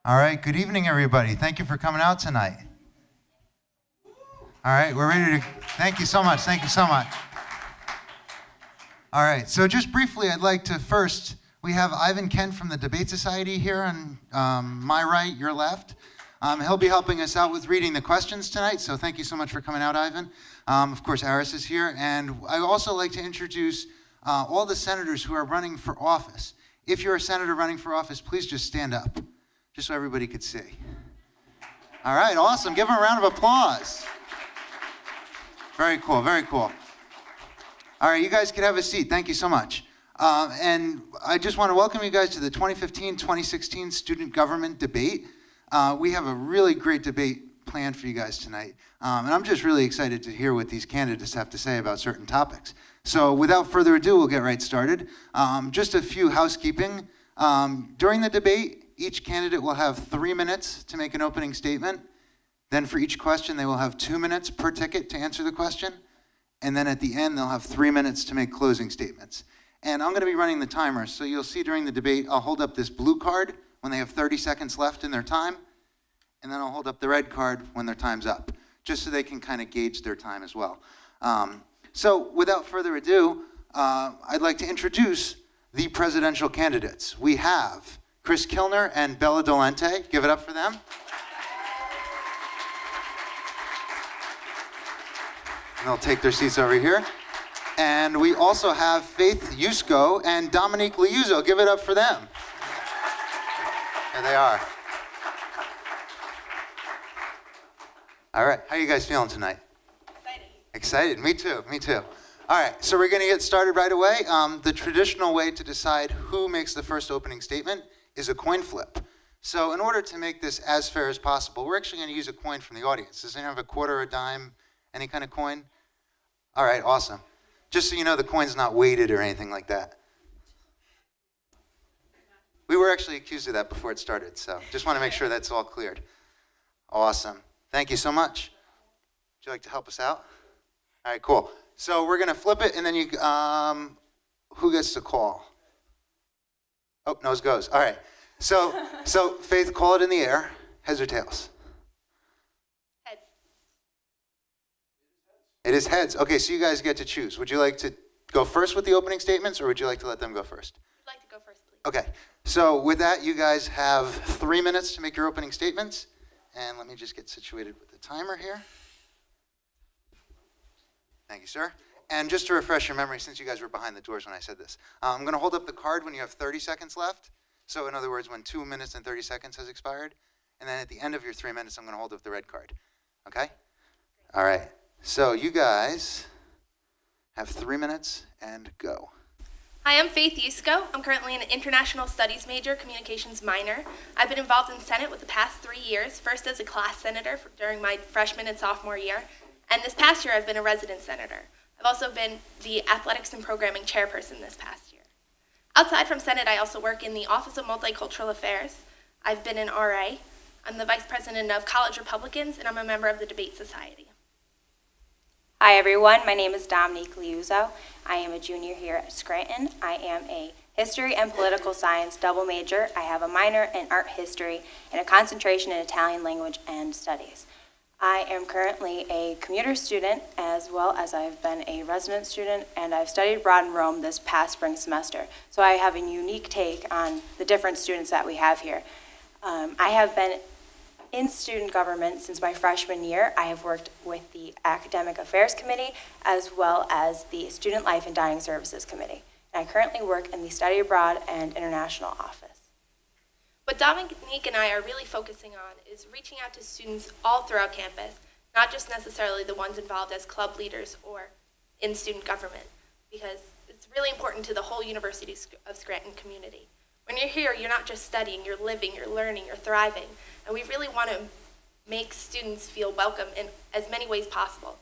All right, good evening, everybody. Thank you for coming out tonight. All right, we're ready to, thank you so much, thank you so much. All right, so just briefly, I'd like to first, we have Ivan Kent from the Debate Society here on my right, your left. He'll be helping us out with reading the questions tonight, so thank you so much for coming out, Ivan. Of course, Aris is here, and I also like to introduce all the senators who are running for office. If you're a senator running for office, please just stand up, just so everybody could see. All right, awesome. Give them a round of applause. Very cool, very cool. All right, you guys can have a seat. Thank you so much. And I just want to welcome you guys to the 2015-2016 Student Government Debate. We have a really great debate planned for you guys tonight. And I'm just really excited to hear what these candidates have to say about certain topics. So without further ado, we'll get right started. Just a few housekeeping. During the debate, each candidate will have 3 minutes to make an opening statement. Then for each question, they will have 2 minutes per ticket to answer the question. And then at the end, they'll have 3 minutes to make closing statements. And I'm going to be running the timer, so you'll see during the debate, I'll hold up this blue card when they have 30 seconds left in their time, and then I'll hold up the red card when their time's up, just so they can kind of gauge their time as well. So without further ado, I'd like to introduce the presidential candidates. We have Chris Kilner and Bella Dolente. Give it up for them. And they'll take their seats over here. And we also have Faith Yusko and Dominique Liuzzo. Give it up for them. There they are. All right, how are you guys feeling tonight? Excited, me too, me too. All right, so we're gonna get started right away. The traditional way to decide who makes the first opening statement is a coin flip. So in order to make this as fair as possible, we're actually gonna use a coin from the audience. Does anyone have a quarter, a dime, any kind of coin? All right, awesome. Just so you know, the coin's not weighted or anything like that. We were actually accused of that before it started, so just wanna make sure that's all cleared. Awesome, thank you so much. Would you like to help us out? All right, cool. So we're gonna flip it, and then you, who gets to call? Oh, nose goes. All right. So Faith, call it in the air. Heads or tails? Heads. It is heads. Okay, so you guys get to choose. Would you like to go first with the opening statements, or would you like to let them go first? I'd like to go first, please. Okay. So with that, you guys have 3 minutes to make your opening statements, and let me just get situated with the timer here. Thank you, sir. And just to refresh your memory, since you guys were behind the doors when I said this, I'm going to hold up the card when you have 30 seconds left. So in other words, when 2 minutes and 30 seconds has expired. And then at the end of your 3 minutes, I'm going to hold up the red card. Okay? All right. So you guys have 3 minutes and go. Hi, I'm Faith Yusko. I'm currently an international studies major, communications minor. I've been involved in Senate with the past 3 years, first as a class senator during my freshman and sophomore year. And this past year, I've been a resident senator. I've also been the athletics and programming chairperson this past year. Outside from Senate, I also work in the Office of Multicultural Affairs. I've been an RA. I'm the vice president of College Republicans, and I'm a member of the Debate Society. Hi, everyone. My name is Dominique Liuzzo. I am a junior here at Scranton. I am a history and political science double major. I have a minor in art history and a concentration in Italian language and studies. I am currently a commuter student, as well as I've been a resident student, and I've studied abroad in Rome this past spring semester. So I have a unique take on the different students that we have here. I have been in student government since my freshman year. I have worked with the Academic Affairs Committee, as well as the Student Life and Dining Services Committee. And I currently work in the Study Abroad and International Office. What Dominique and I are really focusing on is reaching out to students all throughout campus, not just necessarily the ones involved as club leaders or in student government, because it's really important to the whole University of Scranton community. When you're here, you're not just studying, you're living, you're learning, you're thriving, and we really want to make students feel welcome in as many ways possible,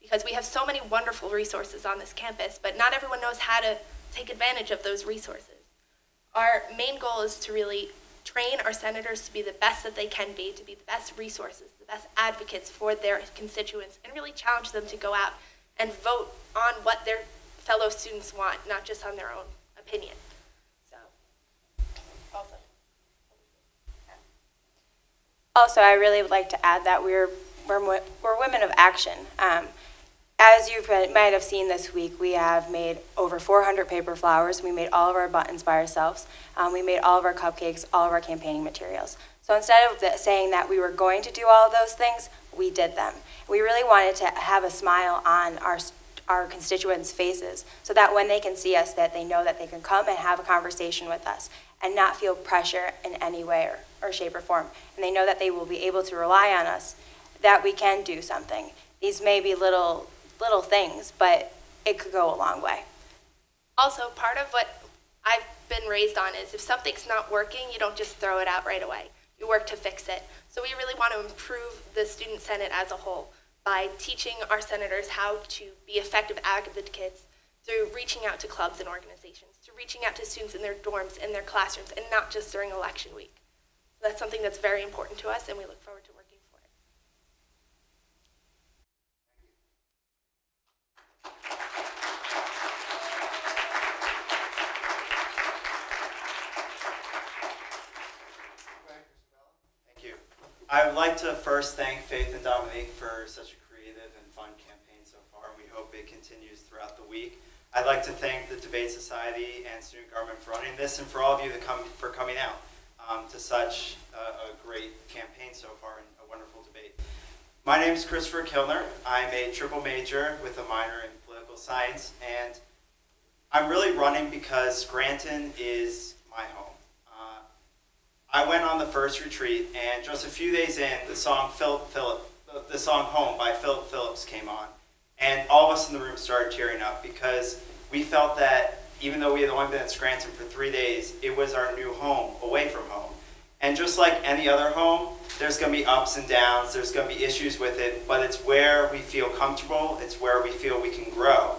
because we have so many wonderful resources on this campus, but not everyone knows how to take advantage of those resources. Our main goal is to really train our senators to be the best that they can be, to be the best resources, the best advocates for their constituents, and really challenge them to go out and vote on what their fellow students want, not just on their own opinion. So, also. Also, I really would like to add that we're women of action. As you might have seen this week, we have made over 400 paper flowers. We made all of our buttons by ourselves. We made all of our cupcakes, all of our campaigning materials. So instead of saying that we were going to do all of those things, we did them. We really wanted to have a smile on our constituents' faces so that when they can see us, that they know that they can come and have a conversation with us and not feel pressure in any way or shape or form. And they know that they will be able to rely on us, that we can do something. These may be little things, but it could go a long way. Also, part of what I've been raised on is if something's not working, you don't just throw it out right away. You work to fix it. So we really want to improve the Student Senate as a whole by teaching our senators how to be effective advocates through reaching out to clubs and organizations, through reaching out to students in their dorms, in their classrooms, and not just during election week. So that's something that's very important to us, and we look forward to working for it. Thank you. I would like to first thank Faith and Dominique for such a creative and fun campaign so far, and we hope it continues throughout the week. I'd like to thank the Debate Society and Student Government for running this, and for all of you for coming out to such a great campaign so far and a wonderful debate. My name is Christopher Kilner. I'm a triple major with a minor in political science, and I'm really running because Scranton is my home. I went on the first retreat, and just a few days in, the song "Home" by Philip Phillips came on, and all of us in the room started tearing up because we felt that even though we had only been at Scranton for 3 days, it was our new home, away from home. And just like any other home, there's going to be ups and downs, there's going to be issues with it, but it's where we feel comfortable, it's where we feel we can grow,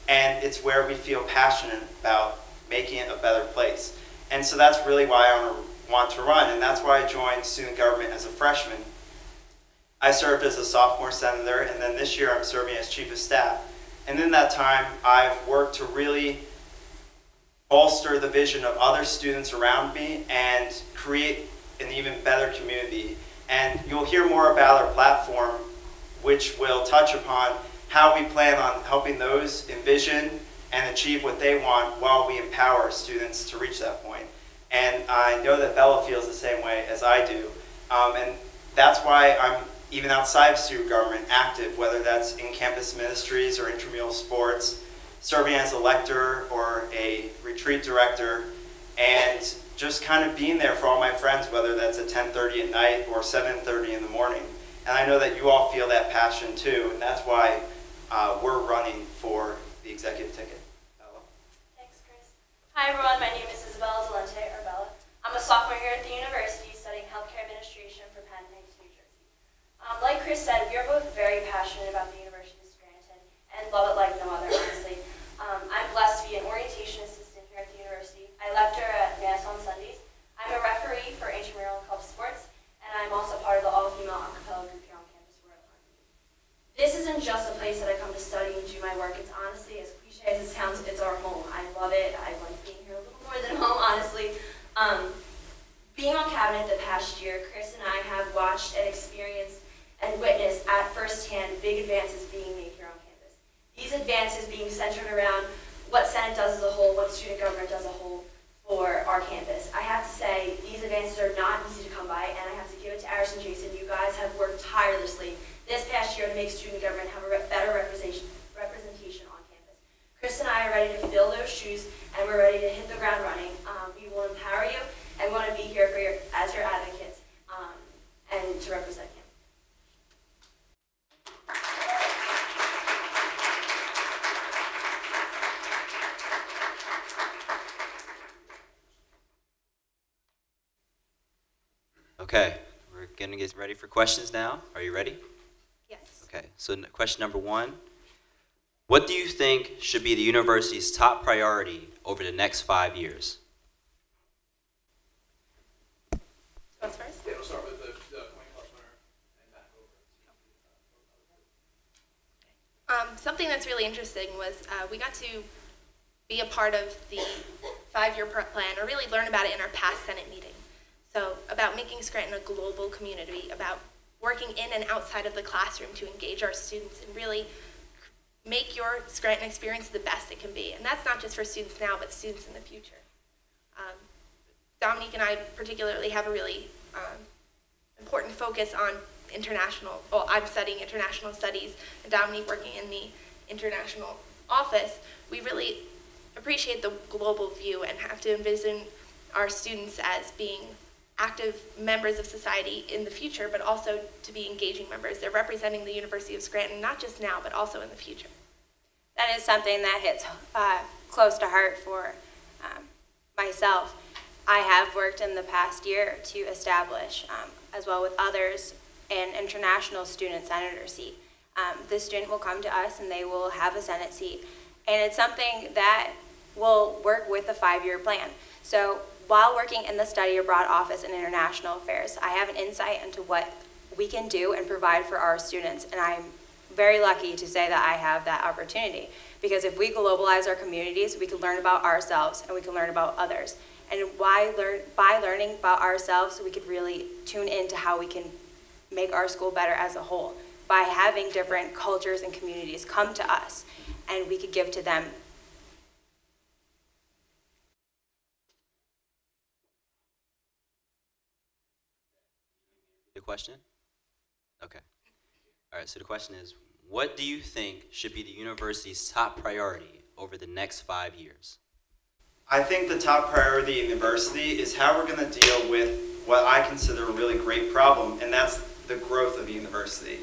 and it's where we feel passionate about making it a better place. And so that's really why I want to run, and that's why I joined student government as a freshman. I served as a sophomore senator, and then this year I'm serving as chief of staff. And in that time, I've worked to really bolster the vision of other students around me and create an even better community. And you'll hear more about our platform, which will touch upon how we plan on helping those envision and achieve what they want while we empower students to reach that point. And I know that Bella feels the same way as I do. And that's why I'm, even outside of student government, active, whether that's in campus ministries or intramural sports, serving as a lecturer or a retreat director, and just kind of being there for all my friends, whether that's at 10:30 at night or 7:30 in the morning. And I know that you all feel that passion too, and that's why we're running for the executive ticket. Bella. Thanks, Chris. Hi everyone, my name is Isabella Delente, or Bella. I'm a sophomore here at the university studying healthcare administration for Penn, New Jersey. Like Chris said, we are both very passionate about the University of Scranton and love it like no other, honestly. I'm blessed to be an orientation assistant here at the university. I lecture at Mass on Sundays. I'm a referee for intramural and club sports, and I'm also part of the all-female a cappella group here on campus where I learn. This isn't just a place that I come to study and do my work. It's honestly, as cliche as it sounds, it's our home. I love it. I like being here a little more than home, honestly. Being on cabinet the past year, Chris and I have watched and experienced and witnessed at firsthand big advances being made here on campus. These advances being centered around what Senate does as a whole, what student government does as a whole for our campus. I have to say, these advances are not easy to come by, and I have to give it to Aris and Jason. You guys have worked tirelessly this past year to make student government have a better representation on campus. Chris and I are ready to fill those shoes, and we're ready to hit the ground running. We will empower you, and want to be here for as your advocates and to represent you. Okay, we're going to get ready for questions now. Are you ready? Yes. Okay, so question number 1. What do you think should be the university's top priority over the next 5 years? Who's first? Yeah, we'll start with the point cost winner and back over. Something that's really interesting was we got to be a part of the 5-year plan, or really learn about it in our past Senate meeting. So about about making Scranton a global community, about working in and outside of the classroom to engage our students and really make your Scranton experience the best it can be. And that's not just for students now, but students in the future. Dominique and I particularly have a really important focus on international, well, I'm studying international studies, and Dominique working in the international office. We really appreciate the global view and have to envision our students as being active members of society in the future, but also to be engaging members. They're representing the University of Scranton, not just now, but also in the future. That is something that hits close to heart for myself. I have worked in the past year to establish, as well with others, an international student senator seat. The student will come to us and they will have a Senate seat. And it's something that will work with the 5-year plan. So while working in the study abroad office in international affairs, I have an insight into what we can do and provide for our students. And I'm very lucky to say that I have that opportunity. Because if we globalize our communities, we can learn about ourselves and we can learn about others. And by learning about ourselves, we could really tune into how we can make our school better as a whole. By having different cultures and communities come to us, and we could give to them. The question? Okay. All right, so the question is, what do you think should be the university's top priority over the next 5 years? I think the top priority at university is how we're going to deal with what I consider a really great problem, and that's the growth of the university.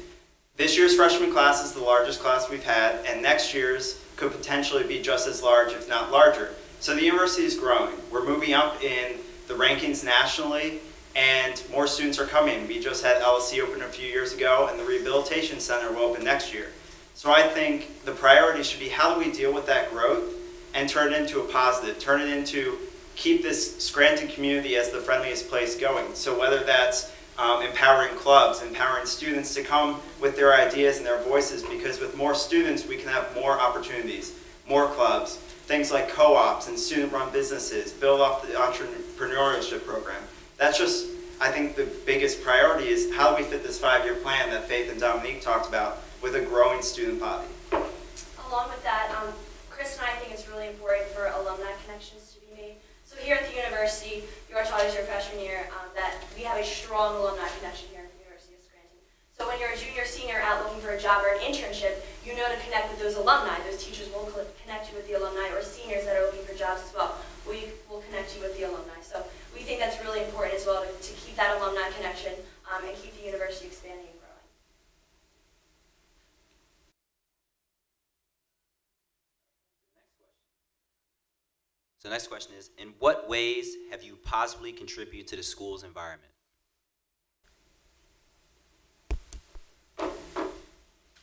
This year's freshman class is the largest class we've had, and next year's could potentially be just as large, if not larger. So the university is growing. We're moving up in the rankings nationally, and more students are coming. We just had LSE open a few years ago, and the Rehabilitation Center will open next year. So I think the priority should be how do we deal with that growth and turn it into a positive, turn it into keep this Scranton community as the friendliest place going. So whether that's empowering clubs, empowering students to come with their ideas and their voices, because with more students we can have more opportunities, more clubs, things like co-ops and student-run businesses, build off the entrepreneurship program. That's just, I think the biggest priority is how do we fit this 5-year plan that Faith and Dominique talked about with a growing student body. Along with that, Chris and I think it's really important for alumni connections to be made. So here at the university, you are taught as your freshman year that we have a strong alumni connection here at the University of Scranton. So when you're a junior, senior out looking for a job or an internship, you know to connect with those alumni. Those teachers will connect you with the alumni, or seniors that are looking for jobs as well. We will connect you with the alumni. So we think that's really important as well to keep that alumni connection and keep the university expanding and growing. So the next question is, in what ways have you positively contributed to the school's environment?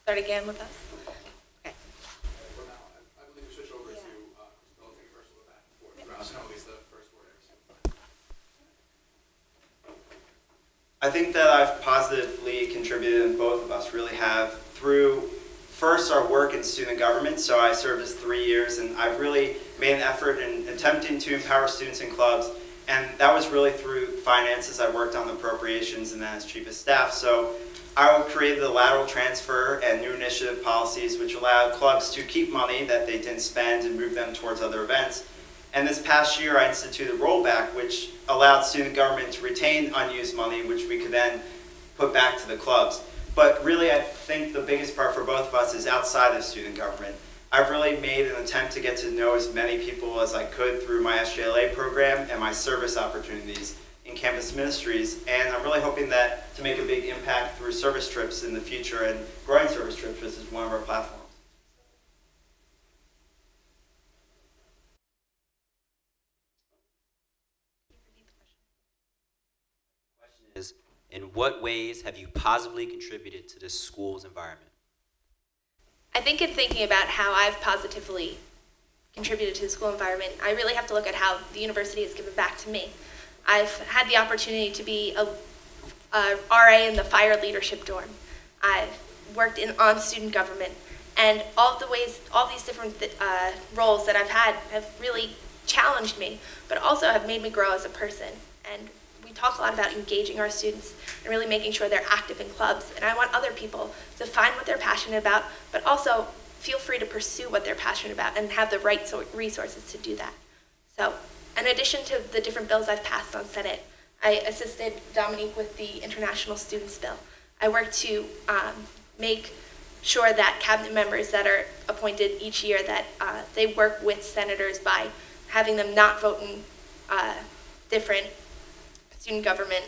Start again with us. Okay. For now, I believe we switch over to Christabel, take it first, we'll go back and forth throughout, so at least the first word every single time. I think that I've positively contributed, and both of us really have, through first our work in student government. So I served as 3 years, and I've really made an effort in attempting to empower students in clubs, and that was really through finances. I worked on the appropriations and then as chief of staff. So I created the lateral transfer and new initiative policies which allowed clubs to keep money that they didn't spend and move them towards other events. And this past year I instituted rollback, which allowed student government to retain unused money, which we could then put back to the clubs. But really I think the biggest part for both of us is outside of student government. I've really made an attempt to get to know as many people as I could through my SJLA program and my service opportunities in campus ministries, and I'm really hoping that to make a big impact through service trips in the future, and growing service trips, which is one of our platforms. The question is, in what ways have you positively contributed to the school's environment? I think in thinking about how I've positively contributed to the school environment, I really have to look at how the university has given back to me. I've had the opportunity to be a RA in the fire leadership dorm. I've worked on student government, and all these different roles that I've had have really challenged me, but also have made me grow as a person. And we talk a lot about engaging our students and really making sure they're active in clubs. And I want other people to find what they're passionate about, but also feel free to pursue what they're passionate about and have the right resources to do that. So, in addition to the different bills I've passed on Senate, I assisted Dominique with the International Students Bill. I worked to make sure that cabinet members that are appointed each year, that they work with senators by having them not vote in different student government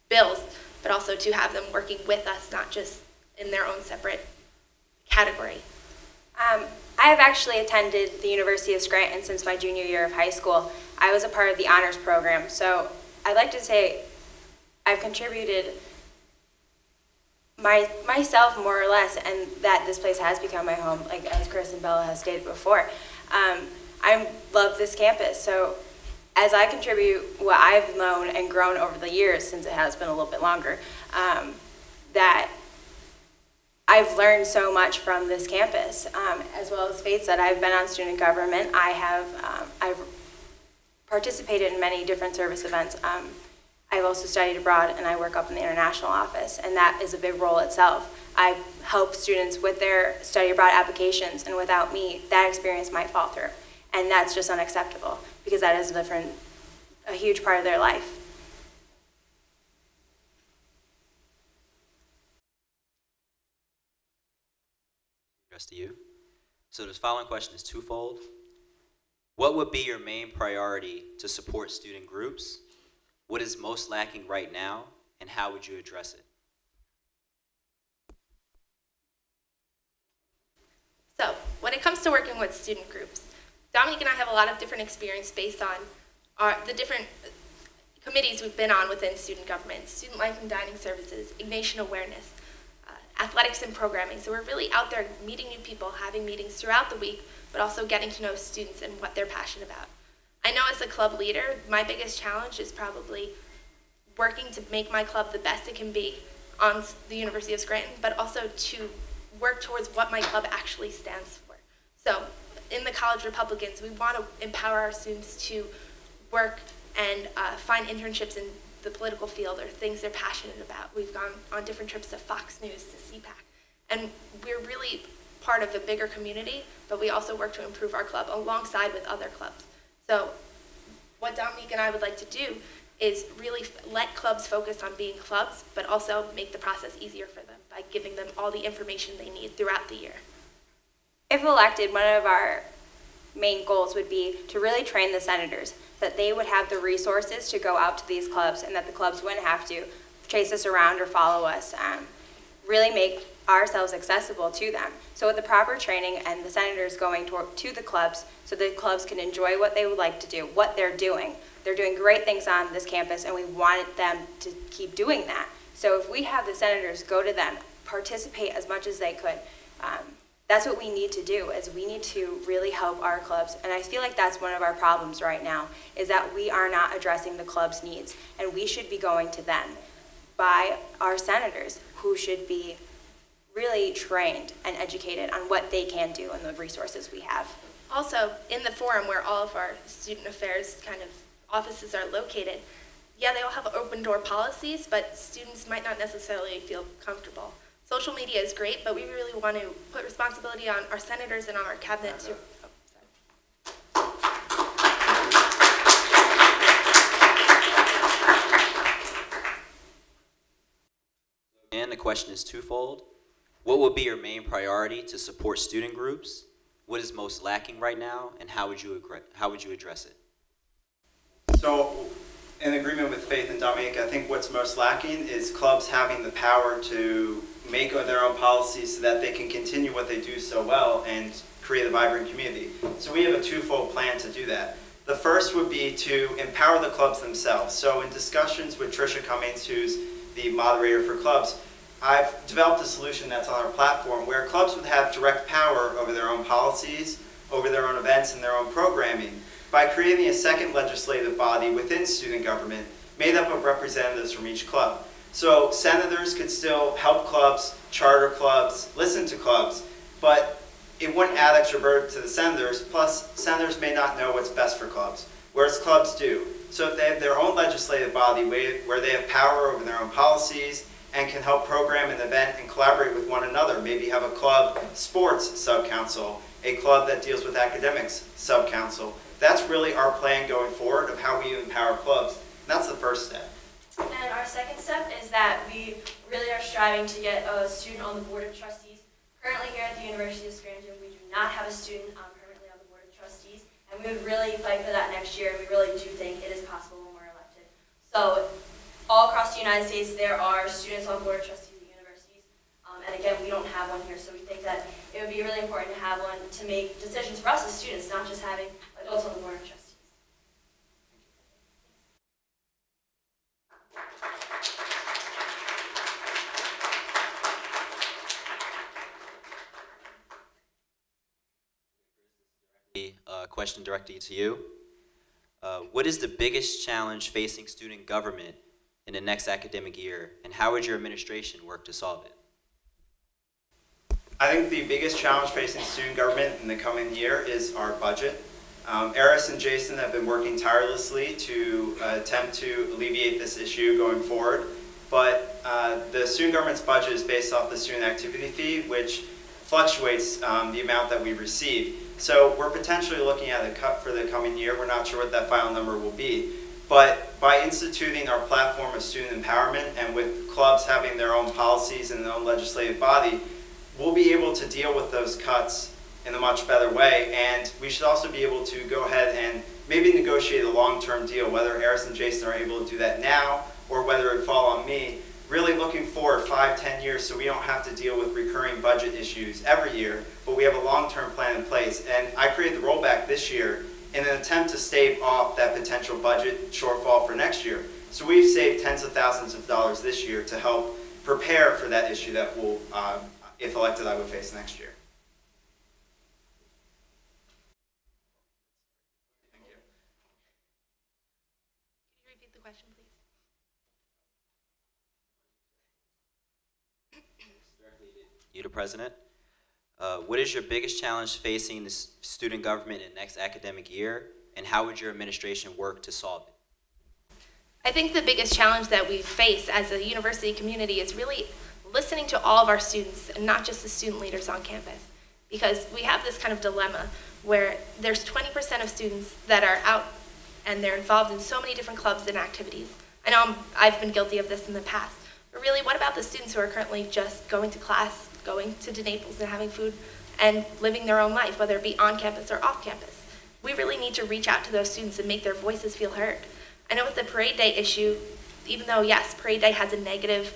bills, but also to have them working with us, not just in their own separate category. I have actually attended the University of Scranton since my junior year of high school. I was a part of the honors program, so I'd like to say I've contributed myself more or less, and that this place has become my home, like as Chris and Bella has stated before. I love this campus, so as I contribute what I've known and grown over the years, since it has been a little bit longer, that I've learned so much from this campus. As well as Faith said, I've been on student government. I've participated in many different service events. I've also studied abroad, and I work up in the international office, and that is a big role itself. I help students with their study abroad applications, and without me, that experience might fall through. And that's just unacceptable, because that is a huge part of their life. To you. So this following question is twofold. What would be your main priority to support student groups? What is most lacking right now, and how would you address it? So, when it comes to working with student groups, Dominique and I have a lot of different experience based on the different committees we've been on within student government: student life and dining services, Ignatian awareness, athletics and programming. So we're really out there meeting new people, having meetings throughout the week, but also getting to know students and what they're passionate about. I know as a club leader, my biggest challenge is probably working to make my club the best it can be on the University of Scranton, but also to work towards what my club actually stands for. So in the College Republicans, we want to empower our students to work and find internships in the political field or things they're passionate about. We've gone on different trips to Fox News, to CPAC, and we're really part of a bigger community, but we also work to improve our club alongside with other clubs. So what Dominique and I would like to do is really let clubs focus on being clubs, but also make the process easier for them by giving them all the information they need throughout the year. If elected, one of our main goals would be to really train the senators, that they would have the resources to go out to these clubs, and that the clubs wouldn't have to chase us around or follow us, really make ourselves accessible to them. So with the proper training and the senators going to the clubs, so the clubs can enjoy what they would like to do, what they're doing. They're doing great things on this campus, and we want them to keep doing that. So if we have the senators go to them, participate as much as they could, that's what we need to do, is we need to really help our clubs. And I feel like that's one of our problems right now, is that we are not addressing the club's needs, and we should be going to them by our senators, who should be really trained and educated on what they can do and the resources we have. Also, in the forum where all of our student affairs kind of offices are located, yeah, they all have open door policies, but students might not necessarily feel comfortable. Social media is great, but we really want to put responsibility on our senators and on our cabinet to... And the question is twofold. What would be your main priority to support student groups? What is most lacking right now, and how would you address it? So, in agreement with Faith and Dominique, I think what's most lacking is clubs having the power to make their own policies so that they can continue what they do so well and create a vibrant community. So we have a twofold plan to do that. The first would be to empower the clubs themselves. So in discussions with Tricia Cummings, who's the moderator for clubs, I've developed a solution that's on our platform where clubs would have direct power over their own policies, over their own events, and their own programming by creating a second legislative body within student government made up of representatives from each club. So senators could still help clubs, charter clubs, listen to clubs, but it wouldn't add extra burden to the senators, plus senators may not know what's best for clubs. whereas clubs do. So if they have their own legislative body where they have power over their own policies and can help program an event and collaborate with one another, maybe have a club sports sub-council, a club that deals with academics sub-council. That's really our plan going forward of how we empower clubs. And that's the first step. And our second step is that we really are striving to get a student on the Board of Trustees. Currently here at the University of Scranton, we do not have a student permanently on the Board of Trustees, and we would really fight for that next year, and we really do think it is possible when we're elected. So all across the United States, there are students on Board of Trustees at universities, and again, we don't have one here, so we think that it would be really important to have one to make decisions for us as students, not just having adults on the Board of Trustees. A question directly to you. What is the biggest challenge facing student government in the next academic year, and how would your administration work to solve it? I think the biggest challenge facing student government in the coming year is our budget. Eris and Jason have been working tirelessly to attempt to alleviate this issue going forward, but the student government's budget is based off the student activity fee, which fluctuates the amount that we receive. So we're potentially looking at a cut for the coming year. We're not sure what that final number will be. But by instituting our platform of student empowerment and with clubs having their own policies and their own legislative body, we'll be able to deal with those cuts in a much better way. And we should also be able to go ahead and maybe negotiate a long-term deal, whether Eris and Jason are able to do that now or whether it would fall on me. Really looking forward 5-10 years so we don't have to deal with recurring budget issues every year, but we have a long-term plan in place. And I created the rollback this year in an attempt to stave off that potential budget shortfall for next year. So we've saved tens of thousands of dollars this year to help prepare for that issue that will, if elected, I would face next year. Thank you. Can you repeat the question, please? You, the president. What is your biggest challenge facing the student government in the next academic year, and how would your administration work to solve it? I think the biggest challenge that we face as a university community is really listening to all of our students and not just the student leaders on campus. Because we have this kind of dilemma where there's 20% of students that are out and they're involved in so many different clubs and activities. I know I've been guilty of this in the past. But really, what about the students who are currently just going to class, going to Naples and having food and living their own life, whether it be on campus or off campus? We really need to reach out to those students and make their voices feel heard. I know with the parade day issue, even though, yes, parade day has a negative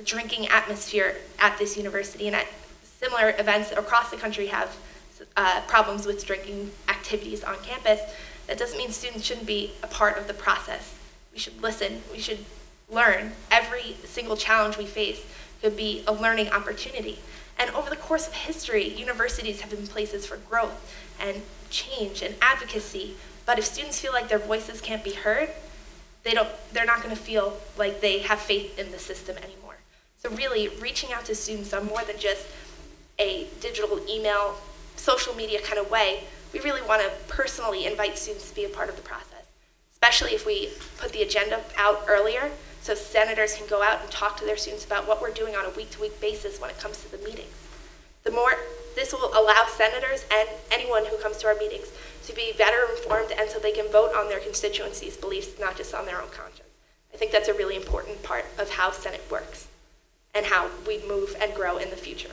drinking atmosphere at this university, and at similar events across the country have problems with drinking activities on campus, that doesn't mean students shouldn't be a part of the process. We should listen, we should learn. Every single challenge we face could be a learning opportunity. And over the course of history, universities have been places for growth and change and advocacy. But if students feel like their voices can't be heard, they're not going to feel like they have faith in the system anymore. So really, reaching out to students on more than just a digital email, social media kind of way, we really want to personally invite students to be a part of the process, especially if we put the agenda out earlier so senators can go out and talk to their students about what we're doing on a week-to-week basis when it comes to the meetings. This will allow senators and anyone who comes to our meetings to be better informed, and so they can vote on their constituencies' beliefs, not just on their own conscience. I think that's a really important part of how Senate works and how we move and grow in the future.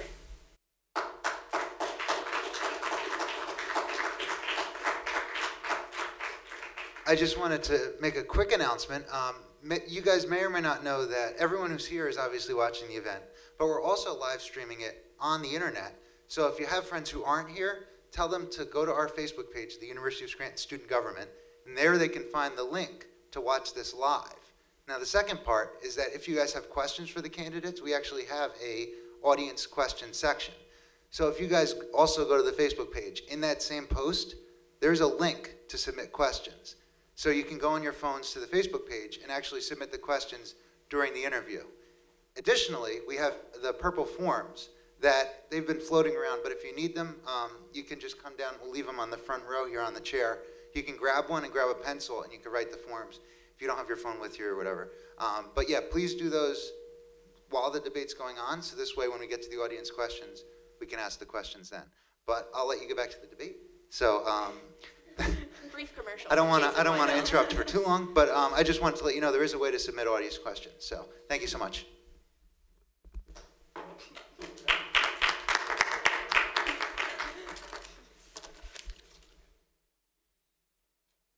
I just wanted to make a quick announcement. You guys may or may not know that everyone who's here is obviously watching the event, but we're also live streaming it on the internet. So if you have friends who aren't here, tell them to go to our Facebook page, the University of Scranton Student Government, and there they can find the link to watch this live. Now the second part is that if you guys have questions for the candidates, we actually have a audience question section. So if you guys also go to the Facebook page, in that same post, there's a link to submit questions. So you can go on your phones to the Facebook page and actually submit the questions during the interview. Additionally, we have the purple forms that they've been floating around, but if you need them, you can just come down. We'll leave them on the front row here on the chair. You can grab one and grab a pencil, and you can write the forms if you don't have your phone with you or whatever. But yeah, please do those while the debate's going on, so this way when we get to the audience questions, we can ask the questions then. But I'll let you get back to the debate. So Brief commercial. I don't want to interrupt for too long, but I just wanted to let you know there is a way to submit audience questions. So thank you so much.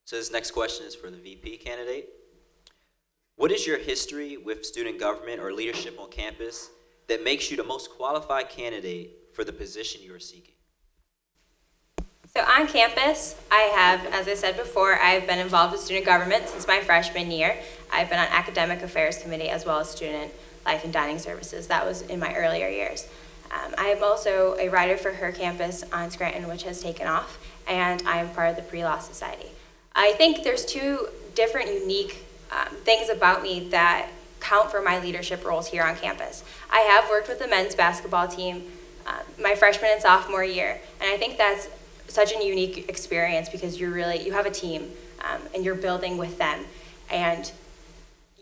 So this next question is for the VP candidate. What is your history with student government or leadership on campus that makes you the most qualified candidate for the position you are seeking? So on campus, I have, as I said before, I've been involved with student government since my freshman year. I've been on academic affairs committee as well as student life and dining services. That was in my earlier years. I am also a writer for Her Campus on Scranton, which has taken off, and I am part of the Pre-Law Society. I think there's two different unique things about me that count for my leadership roles here on campus. I have worked with the men's basketball team my freshman and sophomore year, and I think that's such a unique experience because you have a team and you're building with them, and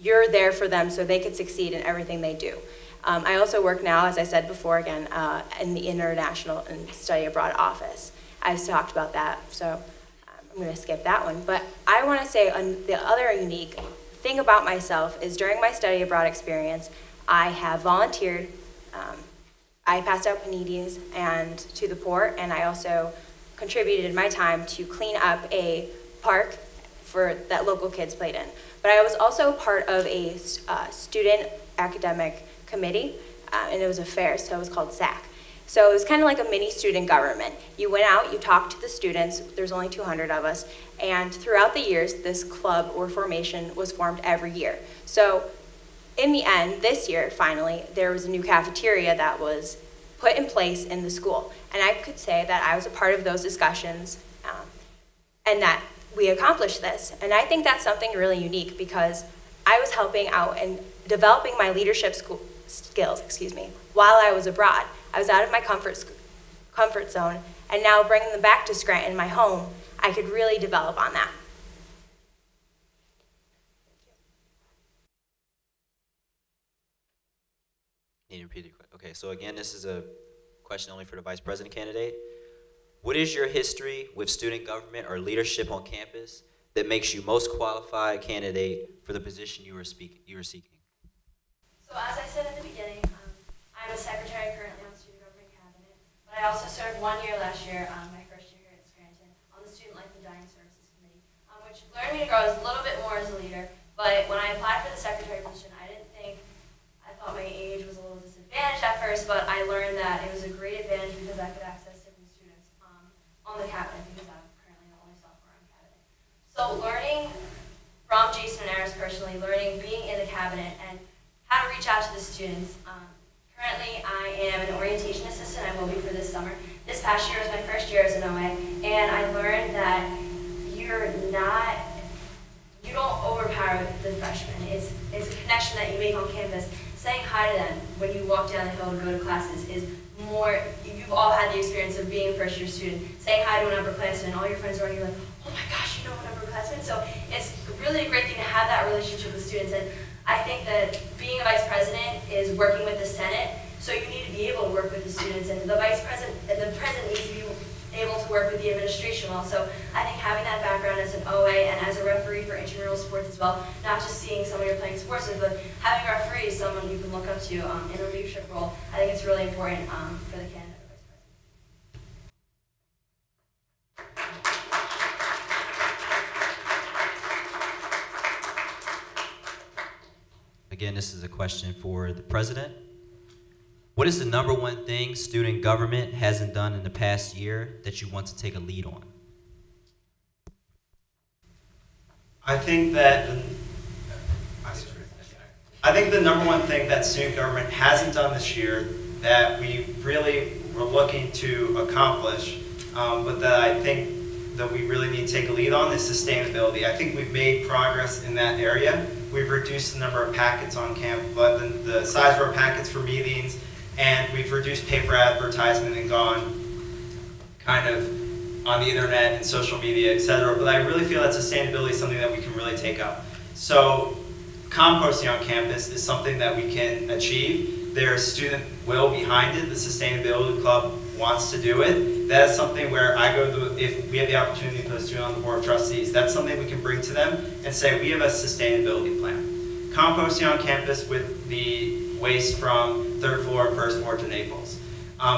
you're there for them so they can succeed in everything they do. I also work now, as I said before again, in the International and Study Abroad office. I've talked about that, so I'm going to skip that one. But I want to say the other unique thing about myself is during my study abroad experience, I have volunteered. I passed out paninis and to the poor, and I also contributed my time to clean up a park that local kids played in. But I was also part of a student academic committee, and it was a fair, so it was called SAC. So it was kind of like a mini student government. You went out, you talked to the students, there's only 200 of us, and throughout the years, this club or formation was formed every year. So in the end, this year, finally, there was a new cafeteria that was put in place in the school. And I could say that I was a part of those discussions and that we accomplished this. And I think that's something really unique because I was helping out and developing my leadership skills, while I was abroad. I was out of my comfort zone, and now bringing them back to Scranton, my home, I could really develop on that. Need to repeat it. Okay, so again, this is a question only for the vice president candidate. What is your history with student government or leadership on campus that makes you most qualified candidate for the position you are seeking? So as I said at the beginning, I'm a secretary currently on the student government cabinet, but I also served 1 year last year, my first year here at Scranton, on the student life and dining services committee, which learned me to grow as a little bit more as a leader. But when I applied for the secretary position, I thought my age was a little disadvantaged at first, but I learned that it was a great advantage because I could access different students on the cabinet because I'm currently the only sophomore on cabinet. So learning from Jason and Eris personally, learning being in the cabinet and how to reach out to the students. Currently, I am an orientation assistant. I will be for this summer. This past year was my first year as an OA, and I learned that you don't overpower the freshmen. It's a connection that you make on campus. Saying hi to them when you walk down the hill to go to classes is more, you've all had the experience of being a first year student. Saying hi to an upperclassman, all your friends are around you like, oh my gosh, you know an upperclassman? So it's really a great thing to have that relationship with students. And I think that being a vice president is working with the Senate, so you need to be able to work with the students, and the president needs to be able to work with the administration well. So I think having that background as an OA and as a referee for intramural sports as well, not just seeing someone you're playing sports with, but having a referee is someone you can look up to in a leadership role. I think it's really important for the candidate for vice president. Again, this is a question for the president. What is the number one thing student government hasn't done in the past year that you want to take a lead on? I think the number one thing that student government hasn't done this year that we really were looking to accomplish, but that I think that we really need to take a lead on is sustainability. I think we've made progress in that area. We've reduced the number of packets on campus, the size of our packets for meetings, and we've reduced paper advertisement and gone kind of on the internet and social media, etc. But I really feel that sustainability is something that we can really take up. So composting on campus is something that we can achieve. There's student will behind it. The Sustainability Club wants to do it. That is something where I go to, if we have the opportunity to put a student on the board of trustees, that's something we can bring to them and say, we have a sustainability plan. Composting on campus with the waste from third floor and first floor to Naples.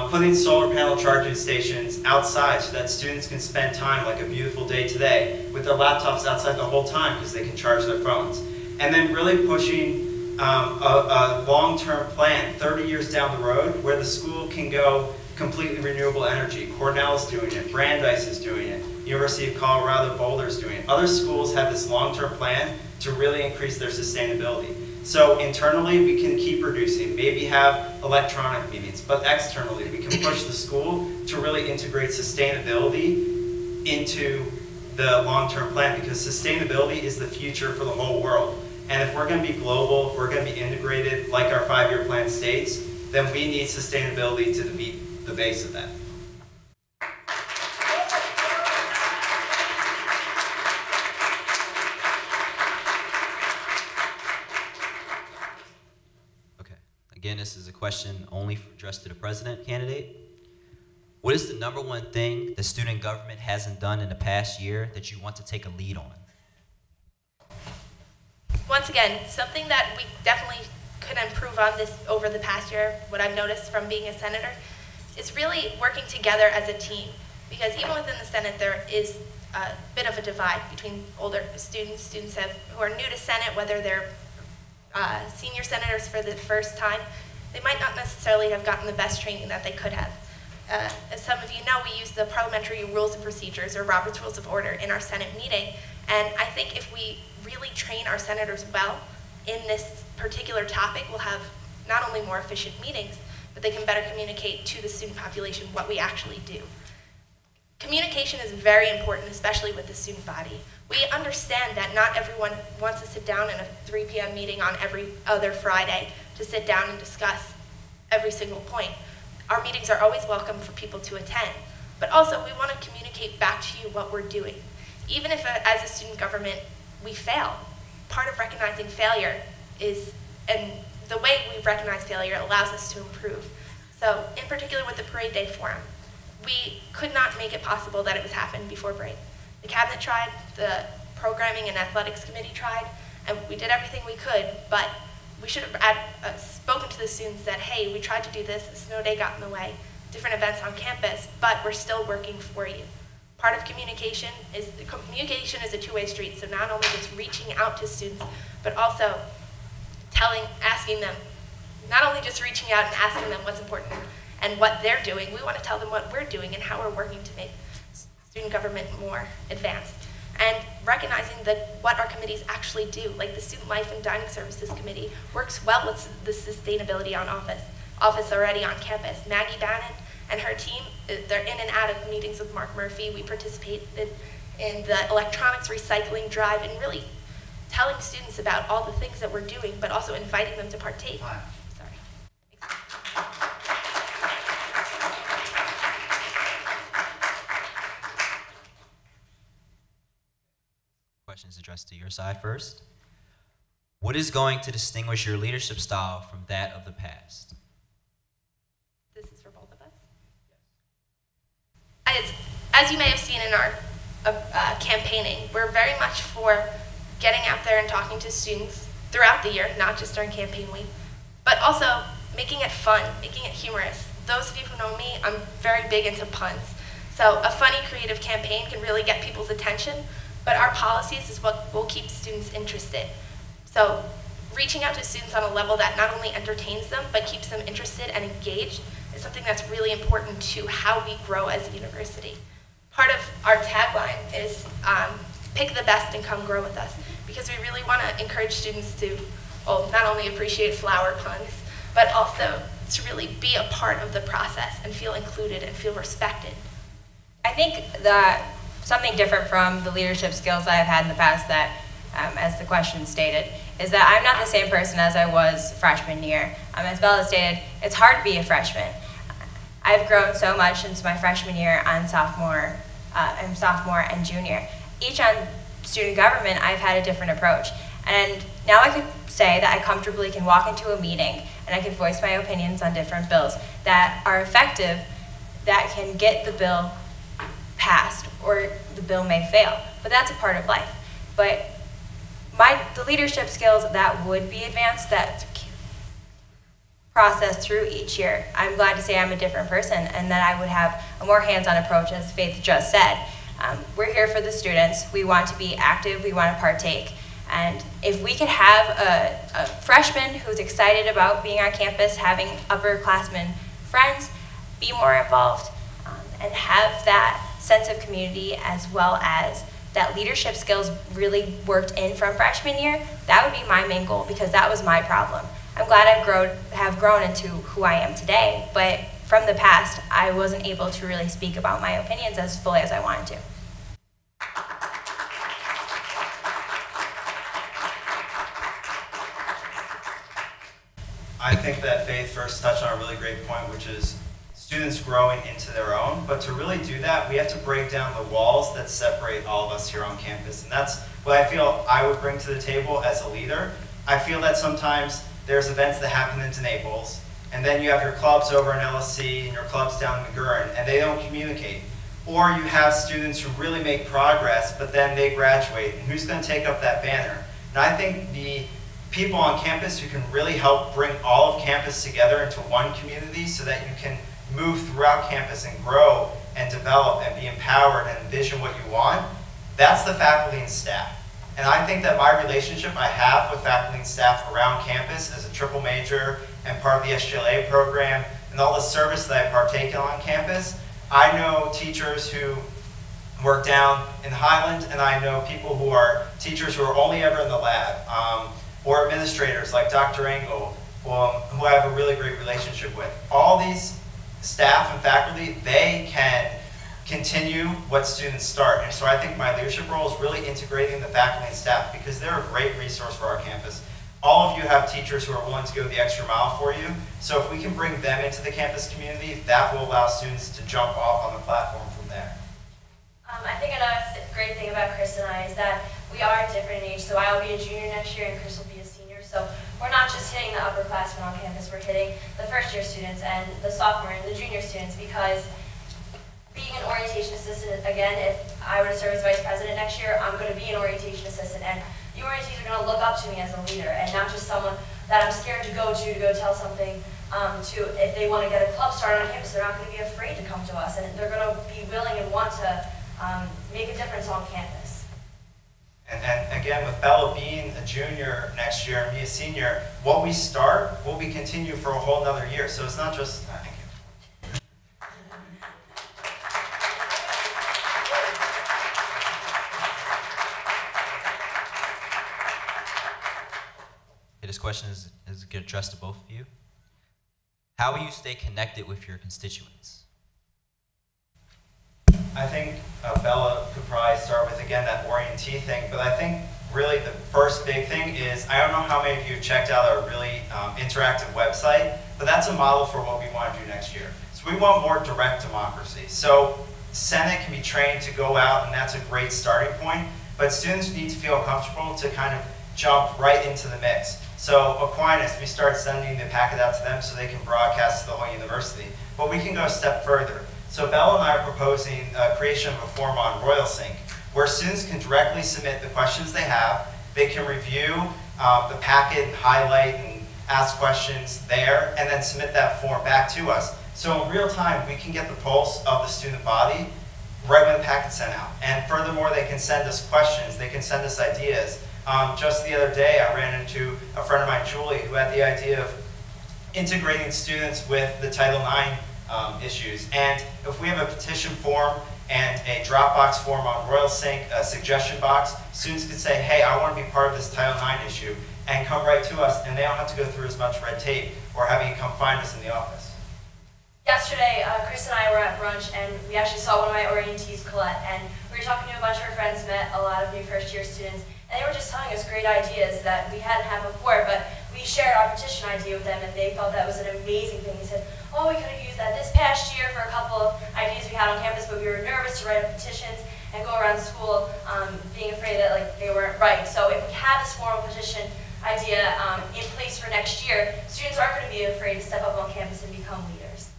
Putting solar panel charging stations outside so that students can spend time, like a beautiful day today, with their laptops outside the whole time because they can charge their phones. And then really pushing a long-term plan, 30 years down the road, where the school can go completely renewable energy. Cornell's doing it, Brandeis is doing it, University of Colorado Boulder is doing it. Other schools have this long-term plan to really increase their sustainability. So internally, we can keep reducing, maybe have electronic meetings, but externally, we can push the school to really integrate sustainability into the long-term plan, because sustainability is the future for the whole world. And if we're going to be global, if we're going to be integrated like our 5-year plan states, then we need sustainability to be the base of that. Again, this is a question only addressed to the president candidate. What is the #1 thing that student government hasn't done in the past year that you want to take a lead on? Once again, something that we definitely could improve on this over the past year, what I've noticed from being a senator, is really working together as a team. Because even within the Senate, there is a bit of a divide between older students who are new to Senate, whether they're senior senators for the first time. They might not necessarily have gotten the best training that they could have. As some of you know, we use the Parliamentary Rules and Procedures, or Robert's Rules of Order, in our Senate meeting. And I think if we really train our senators well in this particular topic, we'll have not only more efficient meetings, but they can better communicate to the student population what we actually do. Communication is very important, especially with the student body. We understand that not everyone wants to sit down in a 3 p.m. meeting on every other Friday to sit down and discuss every single point. Our meetings are always welcome for people to attend, but also we want to communicate back to you what we're doing. Even if as a student government we fail, part of recognizing failure is, and the way we recognize failure allows us to improve. So in particular with the Parade Day Forum, we could not make it possible that it was happening before break. The cabinet tried, the programming and athletics committee tried, and we did everything we could, but we should have spoken to the students that, hey, we tried to do this, the snow day got in the way, different events on campus, but we're still working for you. Part of communication is a two-way street, so not only just reaching out to students, but also asking them, not only just reaching out and asking them what's important and what they're doing, we want to tell them what we're doing and how we're working to make student government more advanced. And recognizing that what our committees actually do, like the Student Life and Dining Services Committee, works well with the Sustainability on Office already on campus. Maggie Bannon and her team, they're in and out of meetings with Mark Murphy. We participated in the electronics recycling drive and really telling students about all the things that we're doing, but also inviting them to partake. Questions addressed to your side first. What is going to distinguish your leadership style from that of the past? This is for both of us. As you may have seen in our campaigning, we're very much for getting out there and talking to students throughout the year, not just during campaign week, but also making it fun, making it humorous. Those of you who know me, I'm very big into puns. So a funny, creative campaign can really get people's attention, but our policies is what will keep students interested. So reaching out to students on a level that not only entertains them, but keeps them interested and engaged is something that's really important to how we grow as a university. Part of our tagline is pick the best and come grow with us, because we really want to encourage students to not only appreciate flower puns, but also to really be a part of the process and feel included and feel respected. I think that something different from the leadership skills I've had in the past that, as the question stated, is that I'm not the same person as I was freshman year. As Bella stated, it's hard to be a freshman. I've grown so much since my freshman year and sophomore I'm sophomore and junior. Each on student government, I've had a different approach. And now I could say that I comfortably can walk into a meeting and I can voice my opinions on different bills that are effective, that can get the bill passed, or the bill may fail. But that's a part of life. But the leadership skills that would be advanced, that process through each year, I'm glad to say I'm a different person and that I would have a more hands-on approach, as Faith just said. We're here for the students. We want to be active. We want to partake. And if we could have a freshman who's excited about being on campus, having upperclassmen friends, be more involved, and have that sense of community as well as that leadership skills really worked in from freshman year, that would be my main goal, because that was my problem. I'm glad have grown into who I am today, but from the past, I wasn't able to really speak about my opinions as fully as I wanted to. I think that Faith first touched on a really great point, which is students growing into their own. But to really do that, we have to break down the walls that separate all of us here on campus. And that's what I feel I would bring to the table as a leader. I feel that sometimes there's events that happen in Naples, and then you have your clubs over in LSC and your clubs down in McGurn, and they don't communicate. Or you have students who really make progress, but then they graduate, and who's going to take up that banner? And I think the people on campus who can really help bring all of campus together into one community so that you can move throughout campus and grow and develop and be empowered and envision what you want, that's the faculty and staff. And I think that my relationship I have with faculty and staff around campus as a triple major and part of the SGLA program and all the service that I partake in on campus, I know teachers who work down in Highland, and I know people who are teachers who are only ever in the lab, or administrators like Dr. Engel, who I have a really great relationship with. All these staff and faculty, they can continue what students start. And so I think my leadership role is really integrating the faculty and staff, because they're a great resource for our campus. All of you have teachers who are willing to go the extra mile for you. So if we can bring them into the campus community, that will allow students to jump off on the platform from there. I think another great thing about Chris and I is that we are different in age. So I'll be a junior next year and Chris will be a senior. So we're not just hitting the upperclassmen on campus, we're hitting the first year students and the sophomore and the junior students, because being an orientation assistant, again, if I were to serve as vice president next year, I'm going to be an orientation assistant, and the orientees are going to look up to me as a leader and not just someone that I'm scared to go tell something to. If they want to get a club started on campus, they're not going to be afraid to come to us, and they're going to be willing and want to make a difference on campus. And again, with Bella being a junior next year and me a senior, what we start will be continue for a whole another year. So it's not just, thank you. This question is addressed to both of you. How will you stay connected with your constituents? I think Bella could probably start with, again, that orientee thing, but I think really the first big thing is, I don't know how many of you checked out our really interactive website, but that's a model for what we want to do next year. So we want more direct democracy. So Senate can be trained to go out, and that's a great starting point, but students need to feel comfortable to kind of jump right into the mix. So Aquinas, we start sending the packet out to them so they can broadcast to the whole university. But we can go a step further. So Bella and I are proposing creation of a form on RoyalSync, where students can directly submit the questions they have. They can review the packet, highlight, and ask questions there, and then submit that form back to us. So in real time, we can get the pulse of the student body right when the packet's sent out. And furthermore, they can send us questions. They can send us ideas. Just the other day, I ran into a friend of mine, Julie, who had the idea of integrating students with the Title IX issues. And if we have a petition form and a Dropbox form on RoyalSync, a suggestion box, students could say, hey, I want to be part of this Title IX issue, and come right to us, and they don't have to go through as much red tape or having to come find us in the office. Yesterday, Chris and I were at brunch, and we actually saw one of my orientees, Colette, and we were talking to a bunch of her friends, met a lot of new first-year students, and they were just telling us great ideas that we hadn't had before, but we we shared our petition idea with them, and they thought that was an amazing thing. They said, oh, we could have used that this past year for a couple of ideas we had on campus, but we were nervous to write up petitions and go around school being afraid that they weren't right. So if we have this formal petition idea in place for next year, students aren't going to be afraid to step up on campus and become leaders.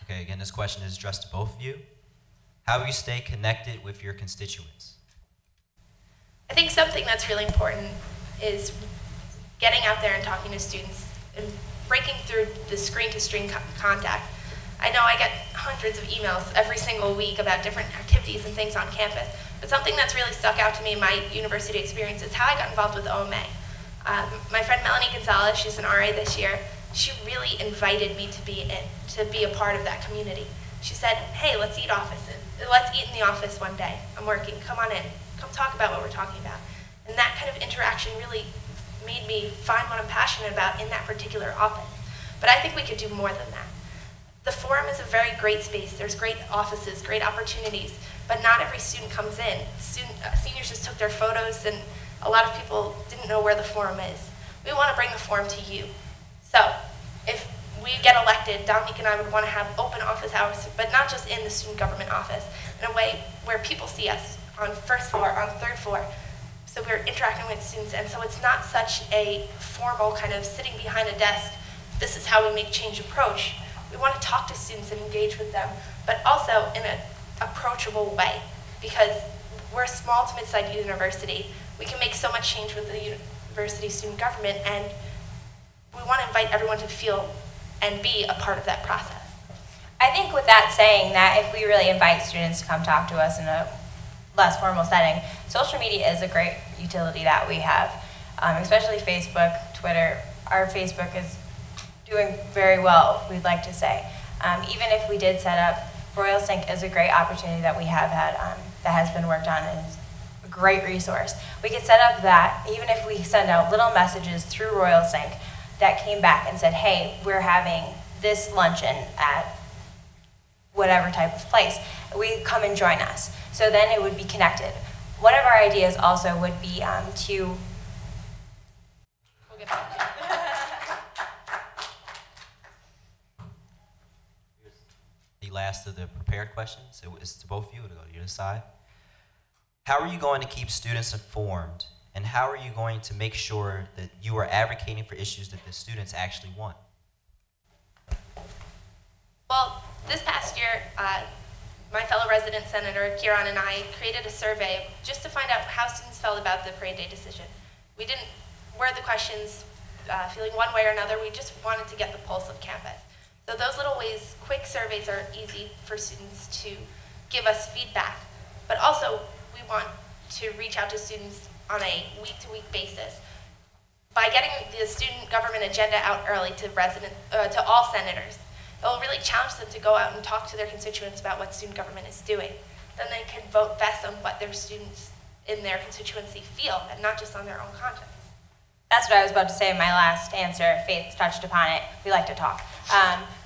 Okay, again, this question is addressed to both of you. How do you stay connected with your constituents? I think something that's really important is getting out there and talking to students and breaking through the screen-to-screen contact. I know I get hundreds of emails every single week about different activities and things on campus, but something that's really stuck out to me in my university experience is how I got involved with OMA. My friend Melanie Gonzalez, she's an RA this year, she really invited me to be a part of that community. She said, hey, let's eat in the office one day. I'm working, come on in, come talk about what we're talking about. And that kind of interaction really made me find what I'm passionate about in that particular office. But I think we could do more than that. The forum is a very great space. There's great offices, great opportunities, but not every student comes in. Seniors just took their photos, and a lot of people didn't know where the forum is. We want to bring the forum to you. So if we get elected, Dominique and I would want to have open office hours, but not just in the student government office, in a way where people see us on first floor, on third floor. So we're interacting with students, and so it's not such a formal kind of sitting behind a desk, this is how we make change approach. We want to talk to students and engage with them, but also in an approachable way, because we're a small to mid-sized university. We can make so much change with the university student government, and we want to invite everyone to feel and be a part of that process. I think with that saying that if we really invite students to come talk to us in a less formal setting, social media is a great utility that we have, especially Facebook, Twitter. Our Facebook is doing very well, we'd like to say. Even if we did set up, Royal Sync is a great opportunity that we have had that has been worked on, and is a great resource. We could set up that, even if we send out little messages through Royal Sync that came back and said, hey, we're having this luncheon at whatever type of place, we come and join us. So then it would be connected. One of our ideas also would be to... We'll get back to you. The last of the prepared questions, it's to both of you, to go to your side. How are you going to keep students informed, and how are you going to make sure that you are advocating for issues that the students actually want? Well, this past year, my fellow resident senator, Kieran, and I created a survey just to find out how students felt about the parade day decision. We didn't word the questions feeling one way or another. We just wanted to get the pulse of campus. So those little ways, quick surveys are easy for students to give us feedback. But also, we want to reach out to students on a week-to-week basis. By getting the student government agenda out early to all senators, it will really challenge them to go out and talk to their constituents about what student government is doing. Then they can vote best on what their students in their constituency feel, and not just on their own conscience. That's what I was about to say in my last answer. Faith touched upon it. We like to talk.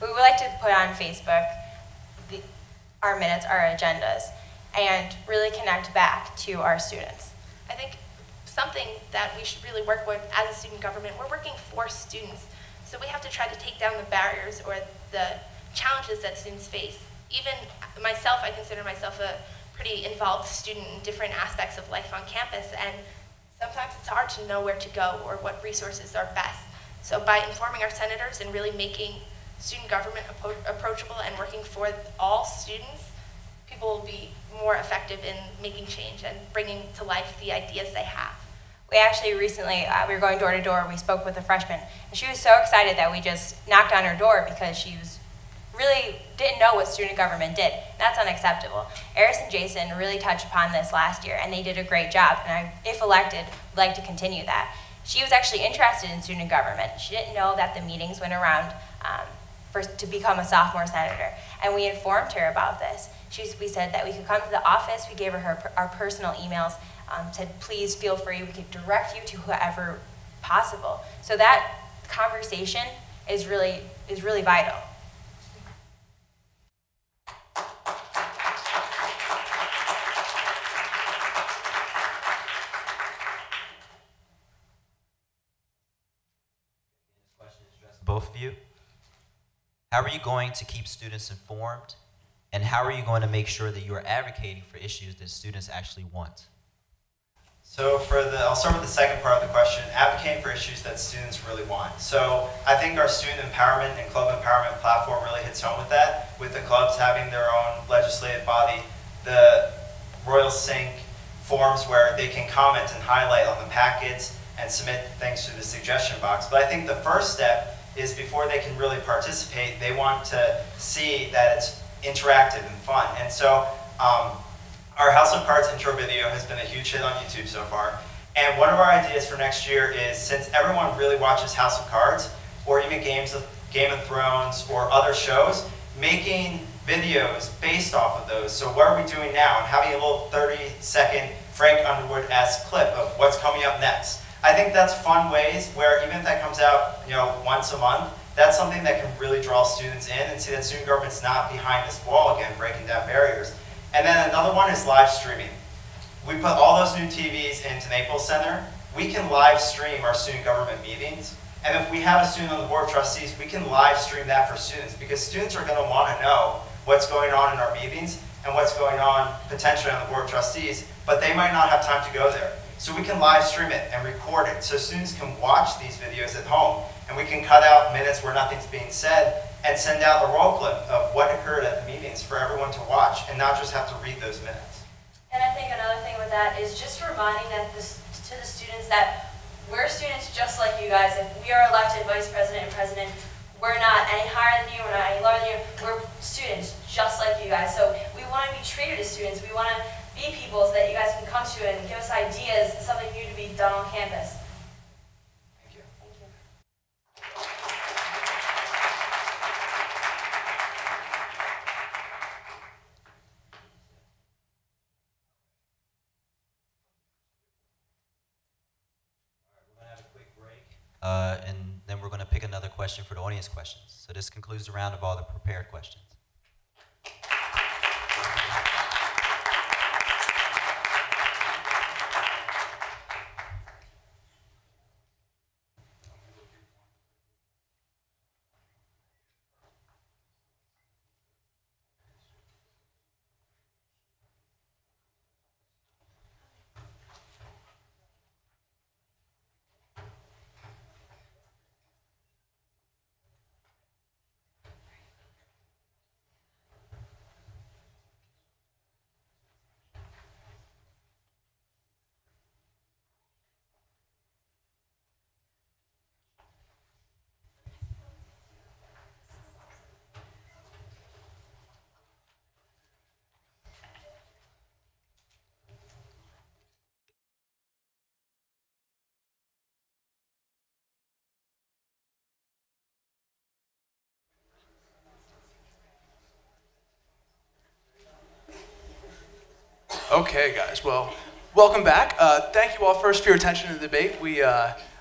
We would like to put on Facebook our minutes, our agendas, and really connect back to our students. I think something that we should really work with as a student government, we're working for students. So we have to try to take down the barriers or the challenges that students face. Even myself, I consider myself a pretty involved student in different aspects of life on campus, and sometimes it's hard to know where to go or what resources are best. So by informing our senators and really making student government approachable and working for all students, people will be more effective in making change and bringing to life the ideas they have. We actually recently, we were going door to door, we spoke with a freshman, and she was so excited that we just knocked on her door because she really didn't know what student government did. That's unacceptable. Eris and Jason really touched upon this last year, and they did a great job, and if elected, would like to continue that. She was actually interested in student government. She didn't know that the meetings went around to become a sophomore senator, and we informed her about this. We said that we could come to the office, we gave her our personal emails, said please feel free, we could direct you to whoever possible. So that conversation is really vital. both of you. How are you going to keep students informed? And how are you going to make sure that you are advocating for issues that students actually want? So I'll start with the second part of the question, advocating for issues that students really want. So I think our student empowerment and club empowerment platform really hits home with that, with the clubs having their own legislative body, the Royal Sync forms where they can comment and highlight on the packets and submit things to the suggestion box. But I think the first step is before they can really participate, they want to see that it's interactive and fun. And so our House of Cards intro video has been a huge hit on YouTube so far. And one of our ideas for next year is, since everyone really watches House of Cards, or even Game of Thrones or other shows, making videos based off of those. So what are we doing now? And having a little 30-second Frank Underwood-esque clip of what's coming up next. I think that's fun ways where even if that comes out, once a month, that's something that can really draw students in and see that student government's not behind this wall again, breaking down barriers. And then another one is live streaming. We put all those new TVs into Naples Center. We can live stream our student government meetings. And if we have a student on the Board of Trustees, we can live stream that for students, because students are going to want to know what's going on in our meetings and what's going on potentially on the Board of Trustees, but they might not have time to go there. So we can live stream it and record it so students can watch these videos at home, and we can cut out minutes where nothing's being said and send out a roll clip of what occurred at the meetings for everyone to watch and not just have to read those minutes. And I think another thing with that is just reminding to the students that we're students just like you guys. If we are elected vice president and president, we're not any higher than you, we're not any lower than you. We're students just like you guys. So we want to be treated as students. We want to be people so that you guys can come to and give us ideas, something new to be done on campus. Thank you. Thank you. We're going to have a quick break, and then we're going to pick another question for the audience questions. So this concludes the round of all the prepared questions. Okay, guys, well, welcome back. Thank you all first for your attention to the debate. We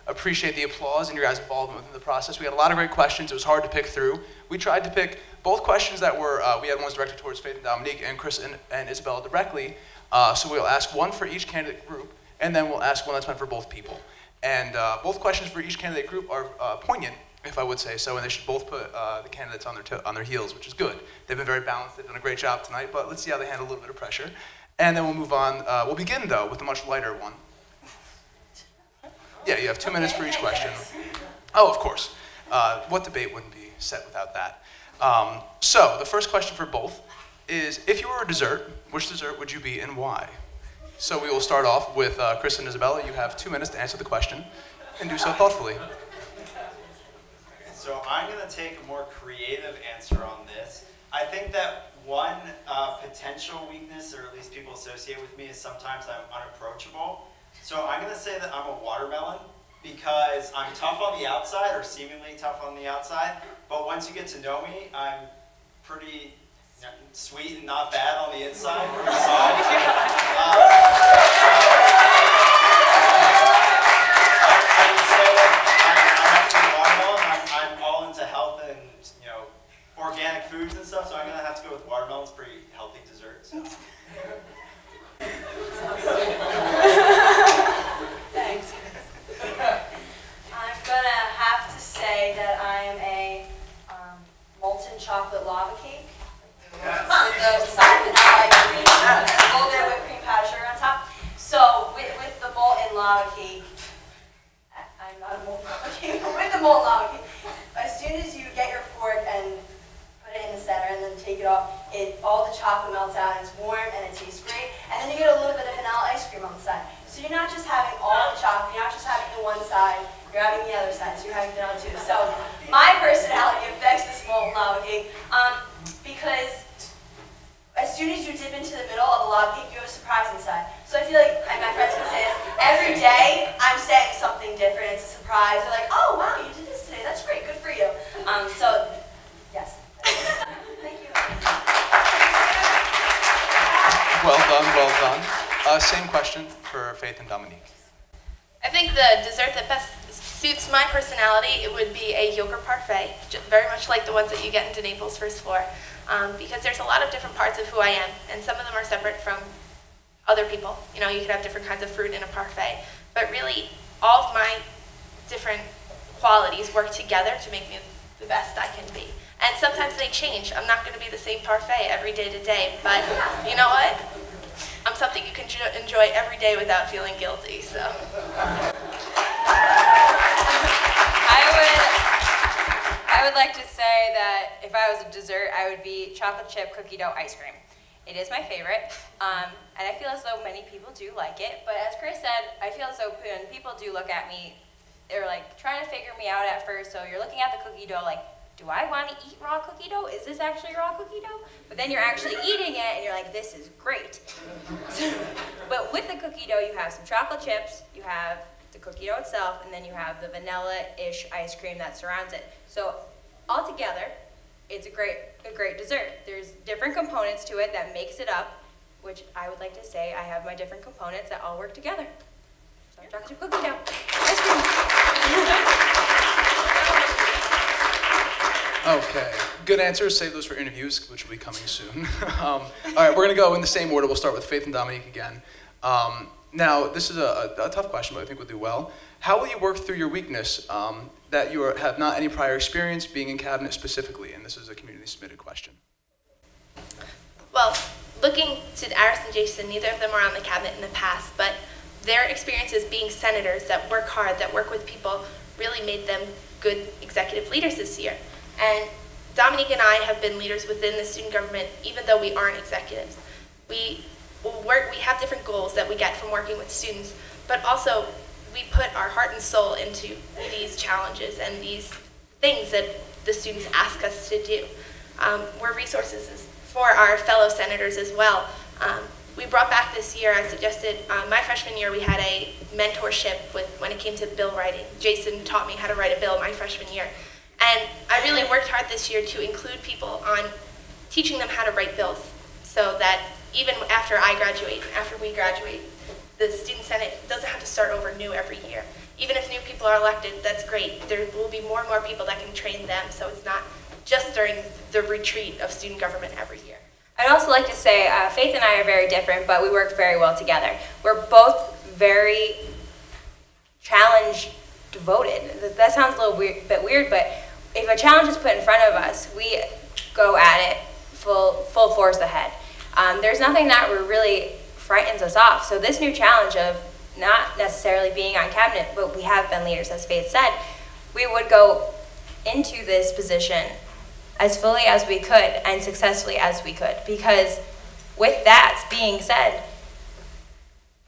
appreciate the applause and your guys' involvement in the process. We had a lot of great questions. It was hard to pick through. We tried to pick both questions that were, we had ones directed towards Faith and Dominique and Chris and Isabella directly. So we'll ask one for each candidate group, and then we'll ask one that's meant for both people. And both questions for each candidate group are poignant, if I would say so, and they should both put the candidates on their heels, which is good. They've been very balanced. They've done a great job tonight, but let's see how they handle a little bit of pressure. And then we'll move on. We'll begin, though, with a much lighter one. Yeah, you have 2 minutes for each question. Oh, of course. What debate wouldn't be set without that? So the first question for both is, if you were a dessert, which dessert would you be and why? So we will start off with Chris and Isabella. You have 2 minutes to answer the question, and do so thoughtfully. So I'm going to take a more creative answer on this. I think that one potential weakness, or at least people associate with me, is sometimes I'm unapproachable. So I'm going to say that I'm a watermelon, because I'm tough on the outside, or seemingly tough on the outside, but once you get to know me, I'm pretty sweet and not bad on the inside, pretty soft. I would say that I'm actually a watermelon. I'm all into health and organic foods and stuff, so I'm gonna have to go with watermelon. It's pretty healthy dessert. So. Thanks. I'm gonna have to say that I am a cake. With the side vanilla ice cream, a little bit of whipped cream powder sugar on top. So with the molten lava cake, I'm not a molten lava cake, but with the molten lava cake, as soon as you get your fork and put it in the center and then take it off, all the chocolate melts out and it's warm and it tastes great. And then you get a little bit of vanilla ice cream on the side. So you're not just having all the chocolate, you're not just having the one side, you're having the other side, so you're having vanilla too. So my personality affects this molten lava cake because as soon as you dip into the middle of a lava cake, you have a surprise inside. So I feel like, and my friends can say this, every day I'm saying something different, it's a surprise. They're like, oh wow, you did this today, that's great, good for you. So, yes. Thank you. Well done, well done. Same question for Faith and Dominique. I think the dessert that best suits my personality, it would be a yogurt parfait, very much like the ones that you get into Naples First Floor, because there's a lot of different parts of who I am, and some of them are separate from other people. You know, you could have different kinds of fruit in a parfait, but really all of my different qualities work together to make me the best I can be. And sometimes they change. I'm not going to be the same parfait every day to day, but you know what? I'm something you can enjoy every day without feeling guilty, so. I would like to say that if I was a dessert, I would be chocolate chip cookie dough ice cream. It is my favorite, and I feel as though many people do like it, but as Chris said, I feel as though when people do look at me, they're like trying to figure me out at first, so you're looking at the cookie dough like, do I want to eat raw cookie dough? Is this actually raw cookie dough? But then you're actually eating it and you're like, this is great. But with the cookie dough, you have some chocolate chips, you have the cookie dough itself, and then you have the vanilla-ish ice cream that surrounds it. So altogether, it's a great dessert. There's different components to it that makes it up, which I would like to say I have my different components that all work together. So chocolate chip cookie dough, ice cream. Okay, good answers. Save those for interviews, which will be coming soon. All right, we're going to go in the same order. We'll start with Faith and Dominique again. Now, this is a tough question, but I think we'll do well. How will you work through your weakness that you have not any prior experience being in cabinet specifically? And this is a community-submitted question. Well, looking to Iris and Jason, neither of them are on the cabinet in the past, but their experiences being senators that work hard, that work with people, really made them good executive leaders this year. And Dominique and I have been leaders within the student government, even though we aren't executives. We have different goals that we get from working with students, but also we put our heart and soul into these challenges and these things that the students ask us to do. We're resources for our fellow senators as well. We brought back this year, I suggested, my freshman year we had a mentorship when it came to bill writing. Jason taught me how to write a bill my freshman year. And I really worked hard this year to include people on teaching them how to write bills so that even after we graduate, the Student Senate doesn't have to start over new every year. Even if new people are elected, that's great. There will be more and more people that can train them, so it's not just during the retreat of student government every year. I'd also like to say Faith and I are very different, but we work very well together. We're both very challenge devoted. That sounds a little bit weird, but if a challenge is put in front of us, we go at it full force ahead. There's nothing that really frightens us off. So this new challenge of not necessarily being on cabinet, but we have been leaders, as Faith said, we would go into this position as fully as we could and successfully as we could. Because with that being said,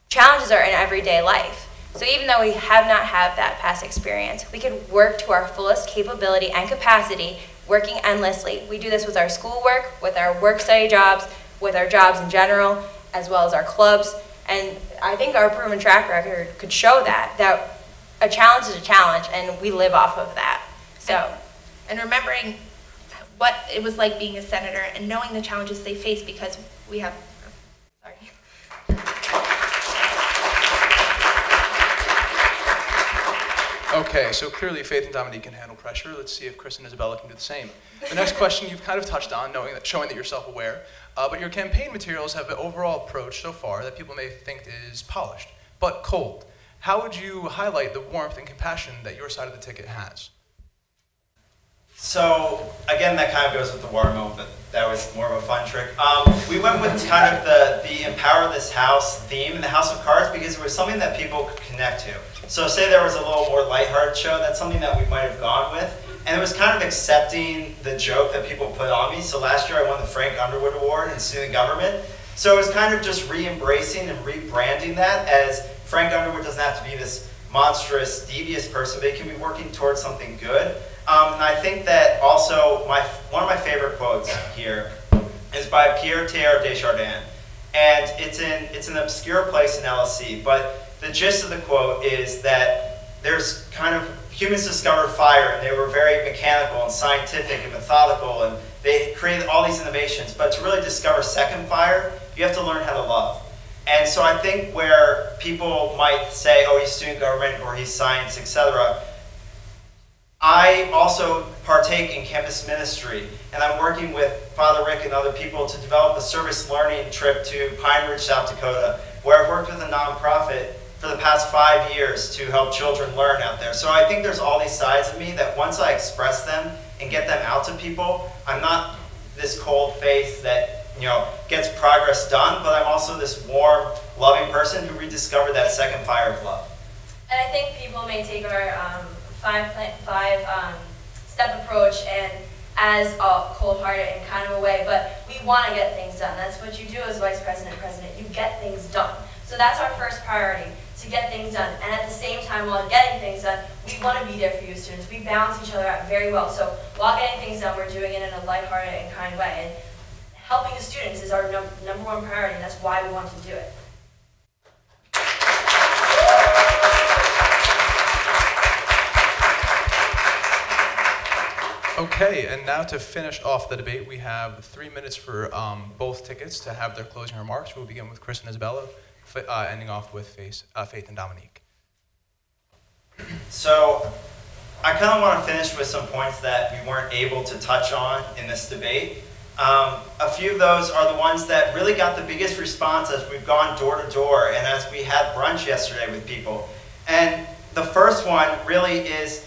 challenges are in everyday life. So even though we have not had that past experience, we can work to our fullest capability and capacity, working endlessly. We do this with our schoolwork, with our work-study jobs, with our jobs in general, as well as our clubs. And I think our proven track record could show that a challenge is a challenge, and we live off of that. So, and remembering what it was like being a senator and knowing the challenges they face because we have, sorry. Okay, so clearly Faith and Dominique can handle pressure. Let's see if Chris and Isabella can do the same. The next question you've kind of touched on, showing that you're self-aware, but your campaign materials have an overall approach so far that people may think is polished, but cold. How would you highlight the warmth and compassion that your side of the ticket has? So again, that kind of goes with the watermelon, but that was more of a fun trick. We went with kind of the Empower This House theme in the House of Cards because it was something that people could connect to. So say there was a little more lighthearted show, that's something that we might have gone with. And it was kind of accepting the joke that people put on me. So last year I won the Frank Underwood Award in Student Government. So it was kind of just re-embracing and rebranding that as Frank Underwood doesn't have to be this monstrous, devious person, but he can be working towards something good. And I think that also one of my favorite quotes here is by Pierre Teilhard Desjardins. And it's an obscure place in LSE, but the gist of the quote is that there's kind of, humans discovered fire and they were very mechanical and scientific and methodical and they created all these innovations, but to really discover second fire, you have to learn how to love. And so I think where people might say, oh, he's student government or he's science, etc., I also partake in campus ministry, and I'm working with Father Rick and other people to develop a service learning trip to Pine Ridge, South Dakota, where I've worked with a nonprofit for the past 5 years to help children learn out there. So I think there's all these sides of me that once I express them and get them out to people, I'm not this cold face that gets progress done, but I'm also this warm, loving person who rediscovered that second fire of love. And I think people may take our five-step approach and as a cold-hearted and kind of a way, but we want to get things done. That's what you do as vice president, president. You get things done. So that's our first priority, to get things done. And at the same time, while getting things done, we want to be there for you students. We balance each other out very well. So while getting things done, we're doing it in a lighthearted and kind way. And helping the students is our number one priority, and that's why we want to do it. Okay, and now to finish off the debate, we have 3 minutes for both tickets to have their closing remarks. We'll begin with Chris and Isabella, ending off with Faith and Dominique. So I kind of want to finish with some points that we weren't able to touch on in this debate. A few of those are the ones that really got the biggest response as we've gone door to door and as we had brunch yesterday with people. And the first one really is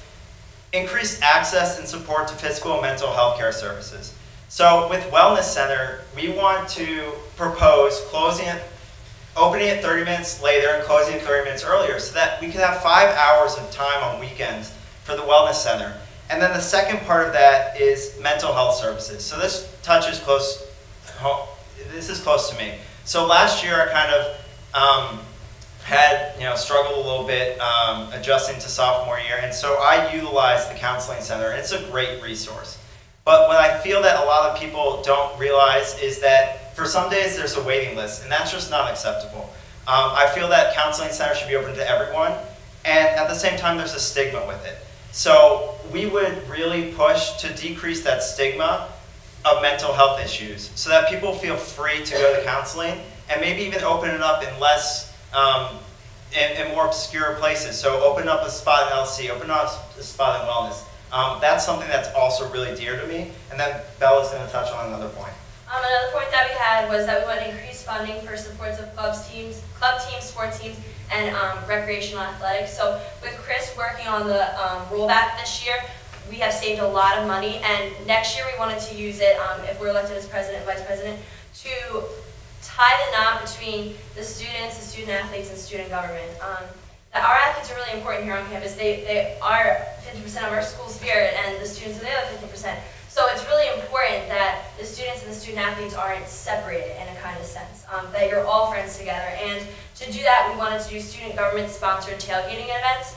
increased access and support to physical and mental health care services. So with Wellness Center, we want to propose opening it 30 minutes later and closing it 30 minutes earlier so that we could have 5 hours of time on weekends for the Wellness Center. And then the second part of that is mental health services. So this is close to me. So last year I kind of had struggled a little bit adjusting to sophomore year, and so I utilized the counseling center, and it's a great resource. But what I feel that a lot of people don't realize is that for some days there's a waiting list, and that's just not acceptable. I feel that counseling center should be open to everyone, and at the same time there's a stigma with it. So we would really push to decrease that stigma of mental health issues so that people feel free to go to counseling and maybe even open it up in less in more obscure places. So open up a spot in LC, open up a spot in wellness. That's something that's also really dear to me, and then Bella's going to touch on another point. Another point that we had was that we want to increase funding for supports of club teams, sports teams, and recreational athletics. So with Chris working on the rollback this year, we have saved a lot of money, and next year we wanted to use it, if we're elected as president and vice president, to tie the knot between the students, the student athletes, and student government. Our athletes are really important here on campus. They are 50% of our school spirit, and the students are the other 50%. So it's really important that the students and the student athletes aren't separated in a kind of sense, that you're all friends together. And to do that, we wanted to do student government-sponsored tailgating events.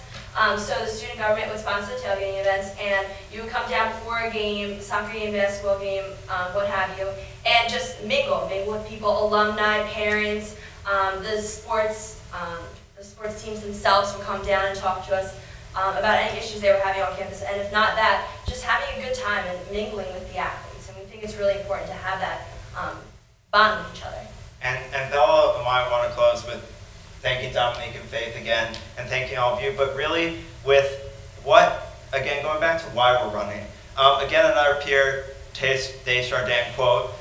So the student government would sponsor the tailgating events, and you would come down before a game, soccer game, basketball game, what have you, and just mingle with people, alumni, parents, the sports teams themselves would come down and talk to us about any issues they were having on campus, and if not that, just having a good time and mingling with the athletes. And we think it's really important to have that bond with each other. And Bella and I want to close with thanking Dominique and Faith again, and thanking all of you, but really with again, going back to why we're running. Again, another Pierre Desjardins quote,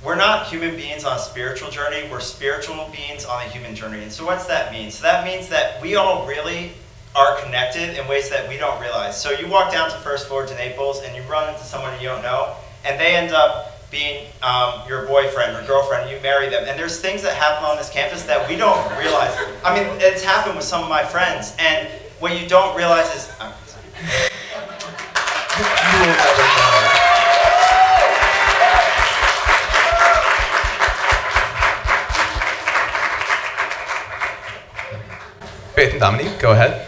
we're not human beings on a spiritual journey, we're spiritual beings on a human journey. And so what's that mean? So that means that we all really are connected in ways that we don't realize. So you walk down to First Floor to Naples and you run into someone you don't know, and they end up being your boyfriend or girlfriend, and you marry them. And there's things that happen on this campus that we don't realize. I mean, it's happened with some of my friends, and what you don't realize is, You will never know. Faith and Dominique, go ahead.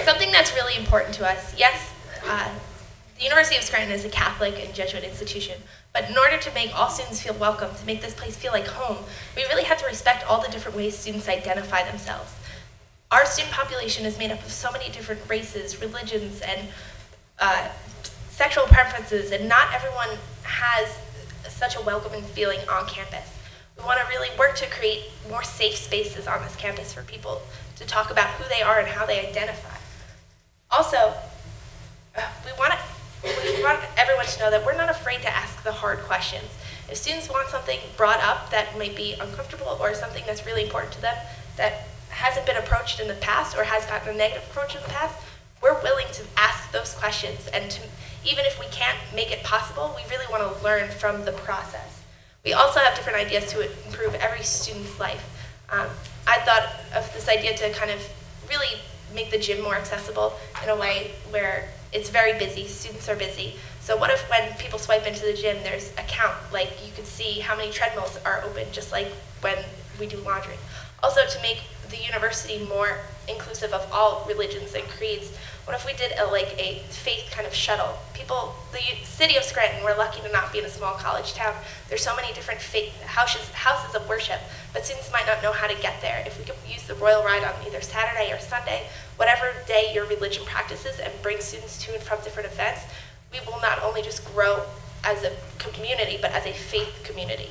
Something that's really important to us, yes, the University of Scranton is a Catholic and Jesuit institution, but in order to make all students feel welcome, to make this place feel like home, we really have to respect all the different ways students identify themselves. Our student population is made up of so many different races, religions, and sexual preferences, and not everyone has such a welcoming feeling on campus. We want to really work to create more safe spaces on this campus for people to talk about who they are and how they identify. Also, we want everyone to know that we're not afraid to ask the hard questions. If students want something brought up that might be uncomfortable or something that's really important to them that hasn't been approached in the past or has gotten a negative approach in the past, we're willing to ask those questions, and even if we can't make it possible, we really want to learn from the process. We also have different ideas to improve every student's life. I thought of this idea to kind of really make the gym more accessible in a way where it's very busy, students are busy. So what if when people swipe into the gym, there's a count, like you can see how many treadmills are open, just like when we do laundry. Also, to make the university more inclusive of all religions and creeds, what if we did a faith kind of shuttle? The city of Scranton, we're lucky to not be in a small college town. There's so many different faith houses of worship, but students might not know how to get there. If we could use the Royal Ride on either Saturday or Sunday, whatever day your religion practices, and bring students to and from different events, we will not only just grow as a community, but as a faith community.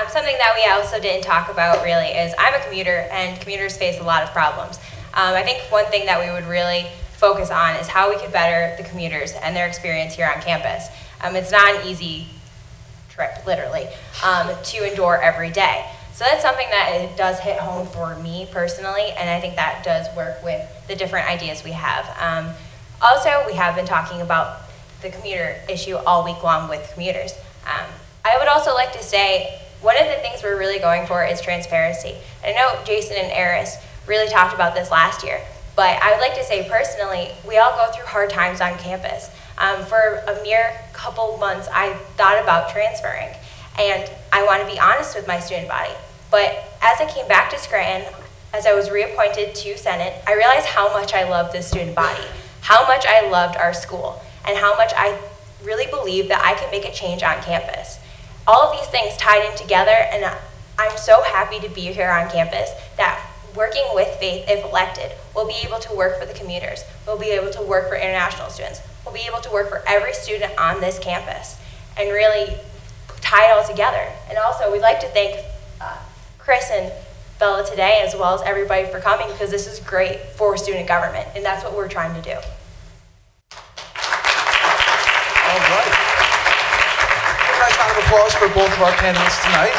Something that we also didn't talk about really is I'm a commuter, and commuters face a lot of problems. I think one thing that we would really focus on is how we could better the commuters and their experience here on campus. It's not an easy trip, literally, to endure every day. So that's something that it does hit home for me personally, and I think that does work with the different ideas we have. Also, we have been talking about the commuter issue all week long with commuters. I would also like to say one of the things we're really going for is transparency. And I know Jason and Eris really talked about this last year, but I would like to say personally, we all go through hard times on campus. For a mere couple months, I thought about transferring, and I want to be honest with my student body. But as I came back to Scranton, as I was reappointed to Senate, I realized how much I loved this student body, how much I loved our school, and how much I really believe that I can make a change on campus. All of these things tied in together, and I'm so happy to be here on campus that working with Faith, if elected, we'll be able to work for the commuters, we'll be able to work for international students, we'll be able to work for every student on this campus and really tie it all together. And also, we'd like to thank Chris and Bella today, as well as everybody for coming, because this is great for student government, and that's what we're trying to do. All right. A nice round of applause for both of our candidates tonight.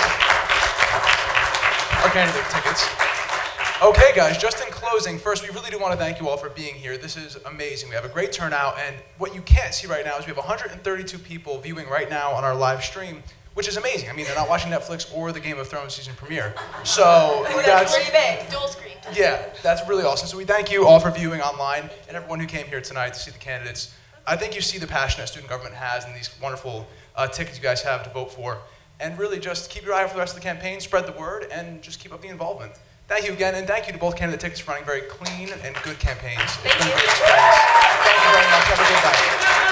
Our candidate tickets. Okay, guys, just in closing, first, we really do want to thank you all for being here. This is amazing. We have a great turnout, and what you can't see right now is we have 132 people viewing right now on our live stream, which is amazing. I mean, they're not watching Netflix or the Game of Thrones season premiere. So That's pretty big. Dual screen. Yeah, that's really awesome. So we thank you all for viewing online and everyone who came here tonight to see the candidates. I think you see the passion that student government has and these wonderful tickets you guys have to vote for. And really just keep your eye out for the rest of the campaign, spread the word, and just keep up the involvement. Thank you again, and thank you to both candidate tickets for running very clean and good campaigns. It's been a great experience. Thank you very much. Have a good night.